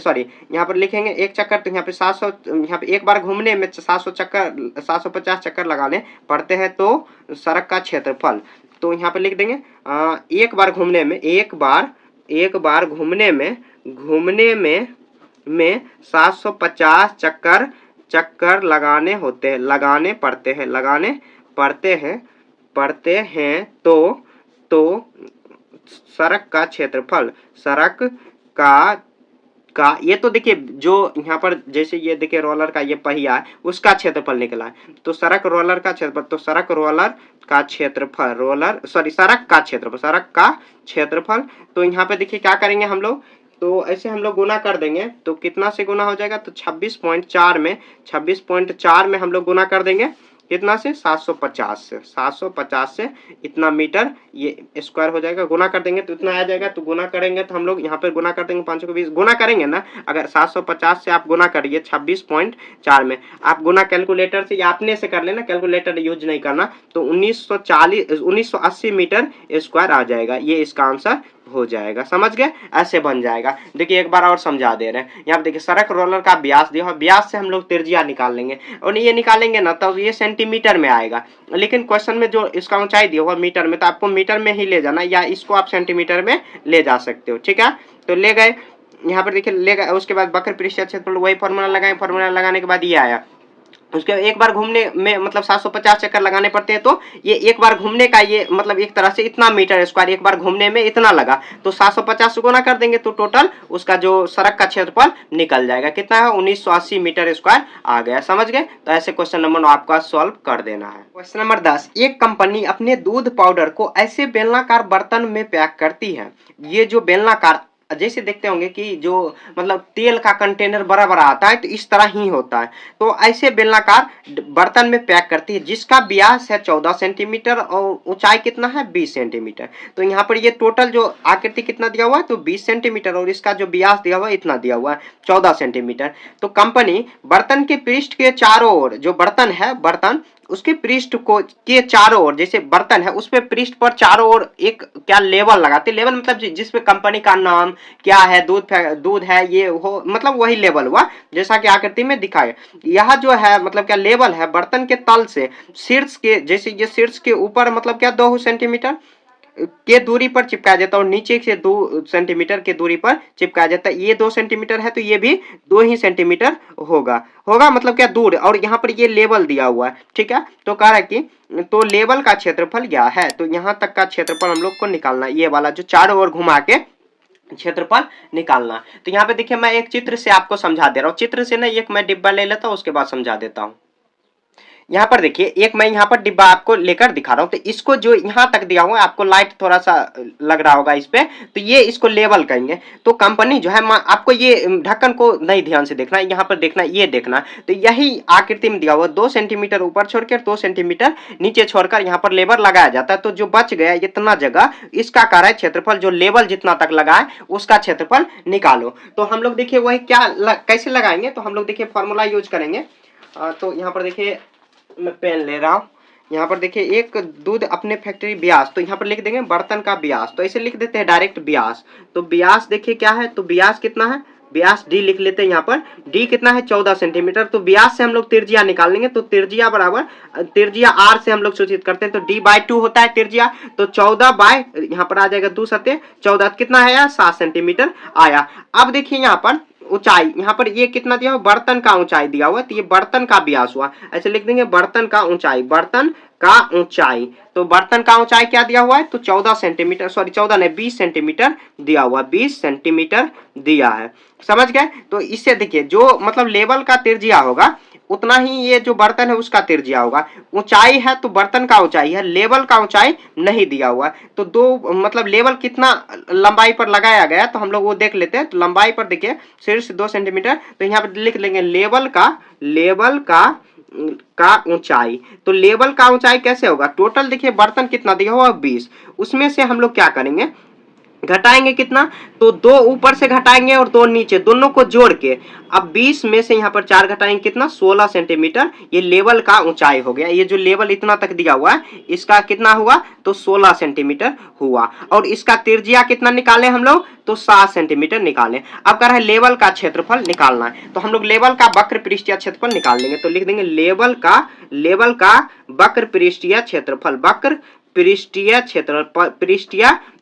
यहाँ पर लिखेंगे एक चक्कर, तो यहाँ पे 700, यहाँ पे एक बार घूमने में 750 चक्कर लगाने पड़ते हैं, तो सड़क का क्षेत्रफल, तो यहाँ पे लिख देंगे एक बार घूमने में 750 चक्कर लगाने पड़ते हैं, तो सड़क का क्षेत्रफल, सड़क का ये तो देखिए जो यहाँ पर जैसे ये देखिए रोलर का ये पहिया है उसका क्षेत्रफल निकला है, तो सड़क रोलर का क्षेत्रफल, तो सड़क रोलर का क्षेत्रफल, सड़क का क्षेत्रफल, तो यहाँ पे देखिए क्या करेंगे हम लोग, तो ऐसे हम लोग गुना कर देंगे, तो कितना से गुना हो जाएगा, तो 26.4 में हम लोग गुना कर देंगे, कितना से 750 से इतना मीटर ये स्क्वायर हो जाएगा, गुना कर देंगे तो इतना आ जाएगा। तो गुना करेंगे तो हम लोग यहाँ पर गुना कर देंगे, 5 को 20 गुना करेंगे ना, अगर 750 से आप गुना करिए 26.4 में, आप गुना कैलकुलेटर से या अपने से कर लेना, कैलकुलेटर यूज नहीं करना, तो 1980 मीटर स्क्वायर आ जाएगा, ये इसका आंसर हो जाएगा। समझ गए, ऐसे बन जाएगा। देखिए एक बार और समझा दे रहे हैं, यहाँ पे देखिए सड़क रोलर का व्यास दिया, व्यास से हम लोग त्रिज्या निकाल लेंगे, और ये निकालेंगे ना तो ये सेंटीमीटर में आएगा, लेकिन क्वेश्चन में जो इसका ऊंचाई दिया हुआ मीटर में, तो आपको मीटर में ही ले जाना, या इसको आप सेंटीमीटर में ले जा सकते हो। ठीक है, तो ले गए, यहाँ पर देखिए ले गए, उसके बाद वक्र पृष्ठीय क्षेत्रफल वही फॉर्मूला लगाए, फॉर्मूला लगाने के बाद ये आया, उसके एक बार घूमने में मतलब 750 चक्कर लगाने पड़ते हैं, तो ये एक बार घूमने का ये मतलब एक तरह से इतना मीटर स्क्वायर एक बार घूमने में इतना लगा, तो 750 से गुना कर देंगे तो टोटल उसका जो सड़क का क्षेत्रफल निकल जाएगा, कितना है 1980 मीटर स्क्वायर आ गया। समझ गए, तो ऐसे क्वेश्चन नंबर 9 आपका सॉल्व कर देना है। क्वेश्चन नंबर 10, एक कंपनी अपने दूध पाउडर को ऐसे बेलनाकार बर्तन में पैक करती है, ये जो बेलनाकार जैसे देखते होंगे कि जो मतलब तेल का कंटेनर बड़ा बड़ा आता है तो इस तरह ही होता है। तो ऐसे बेलनाकार बर्तन में पैक करती है जिसका व्यास है 14 सेंटीमीटर और ऊंचाई कितना है 20 सेंटीमीटर। तो यहाँ पर ये टोटल जो आकृति कितना दिया हुआ है तो 20 सेंटीमीटर और इसका जो व्यास दिया हुआ है इतना दिया हुआ है 14 सेंटीमीटर। तो कंपनी बर्तन के पृष्ठ के चारों ओर जो बर्तन है बर्तन उसके पृष्ठ को के चारों ओर जैसे बर्तन है उस पे पृष्ठ पर चारों ओर एक क्या लेबल लगाते, लेबल मतलब जिसपे कंपनी का नाम क्या है, दूध है ये हो मतलब वही लेबल हुआ जैसा कि आकृति में दिखाए। यह जो है मतलब क्या लेबल है बर्तन के तल से शीर्ष के जैसे ये शीर्ष के ऊपर मतलब क्या 2 सेंटीमीटर के दूरी पर चिपकाया जाता है और नीचे से 2 सेंटीमीटर के दूरी पर चिपकाया जाता है। ये 2 सेंटीमीटर है तो ये भी 2 ही सेंटीमीटर होगा होगा मतलब क्या दूर। और यहाँ पर ये लेवल दिया हुआ है, ठीक है। तो कह रहा है कि तो लेवल का क्षेत्रफल क्या है, तो यहाँ तक का क्षेत्रफल हम लोग को निकालना, ये वाला जो चारों ओर घुमा के क्षेत्रफल निकालना। तो यहाँ पे देखिए मैं एक चित्र से आपको समझा दे रहा हूँ, चित्र से ना एक मैं डिब्बा ले लेता हूँ उसके बाद समझा देता हूँ। यहाँ पर देखिए एक मैं यहाँ पर डिब्बा आपको लेकर दिखा रहा हूँ। तो इसको जो यहाँ तक दिया हुआ है आपको लाइट थोड़ा सा लग रहा होगा इस पे, तो ये इसको लेवल कहेंगे। तो कंपनी जो है आपको ये ढक्कन को नहीं ध्यान से देखना है, यहाँ पर देखना ये देखना। तो यही आकृति में दिया हुआ 2 सेंटीमीटर ऊपर छोड़कर 2 सेंटीमीटर नीचे छोड़कर यहाँ पर लेबर लगाया जाता है। तो जो बच गया इतना जगह इसका कार्य क्षेत्रफल जो लेवल जितना तक लगा है उसका क्षेत्रफल निकालो। तो हम लोग देखिए वही क्या कैसे लगाएंगे, तो हम लोग देखिए फॉर्मूला यूज करेंगे। तो यहाँ पर देखिए मैं पेन ले रहा हूँ। यहाँ पर देखिए एक दूध अपने फैक्ट्री व्यास, तो यहाँ पर लिख देंगे बर्तन का व्यास, तो ऐसे लिख देते हैं डायरेक्ट व्यास। तो व्यास देखिए क्या है, तो व्यास कितना है, व्यास डी लिख लेते हैं। यहाँ पर डी कितना है 14 सेंटीमीटर। तो व्यास से हम लोग त्रिज्या निकालेंगे, तो त्रिज्या बराबर त्रिज्या आर से हम लोग सूचित करते हैं, तो डी बाई 2 होता है त्रिज्या। तो 14 बाय यहाँ पर आ जाएगा 2 सत्य 14 कितना है यार 7 सेंटीमीटर आया। अब देखिए यहाँ पर ऊंचाई, यहाँ पर ये कितना दिया हुआ बर्तन का ऊंचाई दिया हुआ है, तो ये बर्तन का व्यास हुआ, ऐसे लिख देंगे बर्तन का ऊंचाई, बर्तन का ऊंचाई। तो बर्तन का ऊंचाई क्या दिया हुआ है, तो 14 सेंटीमीटर, सॉरी 14 नहीं 20 सेंटीमीटर दिया हुआ, 20 सेंटीमीटर दिया है, समझ गए। तो इससे देखिए जो मतलब लेवल का त्रिज्या होगा उतना ही ये जो बर्तन है उसका त्रिज्या होगा। ऊंचाई है तो बर्तन का ऊंचाई है, लेवल का ऊंचाई नहीं दिया हुआ है। तो दो मतलब लेवल कितना लंबाई पर लगाया गया तो हम लोग वो देख लेते हैं। तो लंबाई पर देखिए शीर्ष 2 सेंटीमीटर, तो यहाँ पर लिख लेंगे लेवल का ऊंचाई। तो लेवल का ऊंचाई कैसे होगा, टोटल देखिए बर्तन कितना दिया हुआ 20, उसमें से हम लोग क्या करेंगे घटाएंगे कितना, तो 2 ऊपर से घटाएंगे और 2 नीचे, दोनों को जोड़ के अब 20 में से यहाँ पर 4 घटाएंगे कितना 16 सेंटीमीटर, ये लेवल का ऊंचाई हो गया। ये जो लेवल इतना तक दिया हुआ है इसका कितना हुआ तो 16 सेंटीमीटर हुआ। और इसका त्रिज्या कितना निकाले हम लोग तो 7 सेंटीमीटर निकाले। अब कह रहा है लेवल का क्षेत्रफल निकालना है, तो हम लोग लेवल का वक्र पृष्ठीय क्षेत्रफल निकाल लेंगे। तो लिख देंगे लेवल का वक्र पृष्ठीय क्षेत्रफल, वक्र पृष्ठीय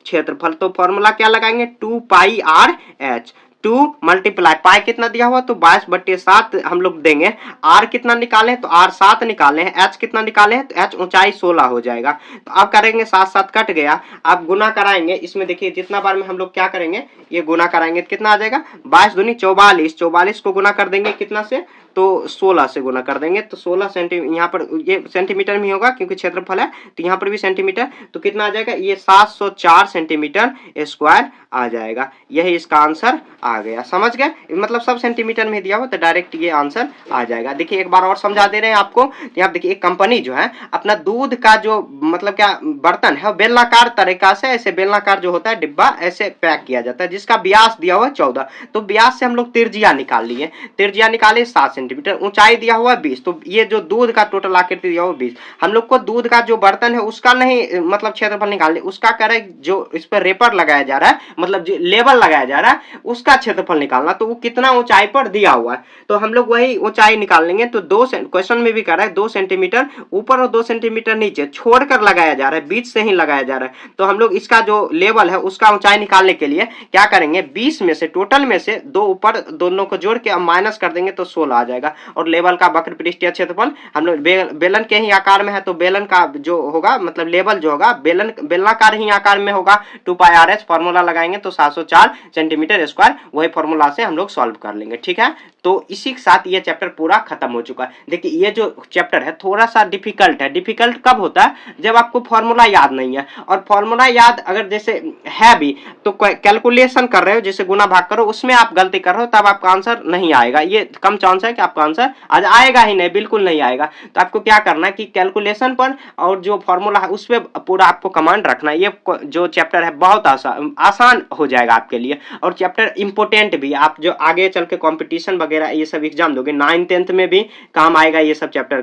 क्षेत्रफल। तो फॉर्मूला क्या लगाएंगे 2 pi R H, 2 multiply pi कितना दिया हुआ तो 22/7 हम लोग देंगे। आर कितना निकाले तो आर 7 निकाले हैं, एच कितना निकाले हैं तो एच ऊंचाई 16 हो जाएगा। तो अब करेंगे 7 कट गया, अब गुना कराएंगे इसमें देखिए जितना बार में हम लोग क्या करेंगे ये गुना कराएंगे तो कितना आ जाएगा 22 दूनी 44, 44 को गुना कर देंगे कितना से तो 16 से गुना कर देंगे। तो 16 सेंटीमीटर, यहाँ पर ये सेंटीमीटर में होगा क्योंकि क्षेत्रफल है, तो यहाँ पर भी सेंटीमीटर, तो कितना आ जाएगा ये 704 सेंटीमीटर स्क्वायर आ जाएगा। यही इसका आंसर आ गया, समझ गए। मतलब सब सेंटीमीटर में दिया हो तो डायरेक्ट ये आंसर आ जाएगा। देखिए एक बार और समझा दे रहे हैं आपको। यहाँ देखिए एक कंपनी जो है अपना दूध का जो मतलब क्या बर्तन है बेलनाकार तरीका से, ऐसे बेलनाकार जो होता है डिब्बा ऐसे पैक किया जाता है जिसका व्यास दिया हुआ है 14। तो व्यास से हम लोग त्रिज्या निकाल लिए, त्रिज्या निकाले 7 सेंटीमीटर, ऊंचाई दिया हुआ 20। तो ये जो दूध का टोटल आकृति दिया हुआ 20, हम लोग को दूध का जो बर्तन है उसका नहीं मतलब क्षेत्रफल निकालने, उसका करे जो इस पर रेपर लगाया जा रहा है मतलब जो लेबल लगाया जा रहा है उसका क्षेत्रफल निकालना। तो वो कितना ऊंचाई पर दिया हुआ है तो हम लोग वही ऊंचाई निकाल लेंगे। तो क्वेश्चन में भी कर रहा है 2 सेंटीमीटर ऊपर और 2 सेंटीमीटर नीचे छोड़कर लगाया जा रहा है, बीच से ही लगाया जा रहा है। तो हम लोग इसका जो लेवल है उसका ऊंचाई निकालने के लिए क्या करेंगे 20 में से टोटल में से 2 ऊपर दोनों को जोड़ के अब माइनस कर देंगे तो 16 आ जाएगा। और लेवल का वक्र पृष्ठीय क्षेत्रफल हम लोग बेलन के ही आकार में है तो बेलन का जो होगा मतलब लेवल जो होगा बेलनाकार ही आकार में होगा 2 पाई आर एच, फॉर्मूला लगाएंगे तो 704 सेंटीमीटर स्क्वायर, वही फॉर्मूला से हम लोग सॉल्व कर लेंगे। ठीक है। तो इसी के साथ ये चैप्टर पूरा खत्म हो चुका है। देखिए ये जो चैप्टर है थोड़ा सा डिफिकल्ट है। डिफिकल्ट कब होता है? जब आपको फॉर्मूला याद नहीं है, और फॉर्मूला याद अगर जैसे है भी तो कैलकुलेशन कर रहे हो, जैसे गुना भाग करो, उसमें आप गलती कर रहे हो, तब आपका आंसर नहीं आएगा। ये कम चांस है कि आपका आंसर आज आएगा ही नहीं, बिल्कुल नहीं आएगा। तो आपको क्या करना है कि कैलकुलेशन पर और जो फॉर्मूला है उस पर पूरा आपको कमांड रखना है। ये जो चैप्टर है बहुत आसान हो जाएगा आपके लिए, और चैप्टर इंपोर्टेंट भी। आप जो आगे चल के कॉम्पिटिशन वगैरह ये सब एग्जाम दोगे 9th-10th में भी काम आएगा ये सब चैप्टर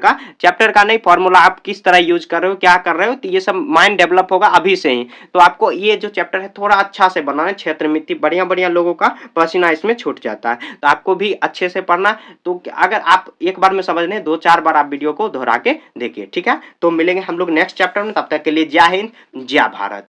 का नहीं, फॉर्मूला आप किस तरह यूज कर रहे हो, क्या कर रहे हो, तो ये सब माइंड डेवलप होगा अभी से ही। तो आपको ये जो चैप्टर है थोड़ा अच्छा से बनाना है। क्षेत्र मिति बढ़िया बढ़िया लोगों का पसीना इसमें छूट जाता है, तो आपको भी अच्छे से पढ़ना। तो अगर आप एक बार में समझ लें, 2-4 बार आप वीडियो को दोहरा के देखिए, ठीक है। तो मिलेंगे हम लोग नेक्स्ट चैप्टर में, तब तक के लिए जय हिंद, जय भारत।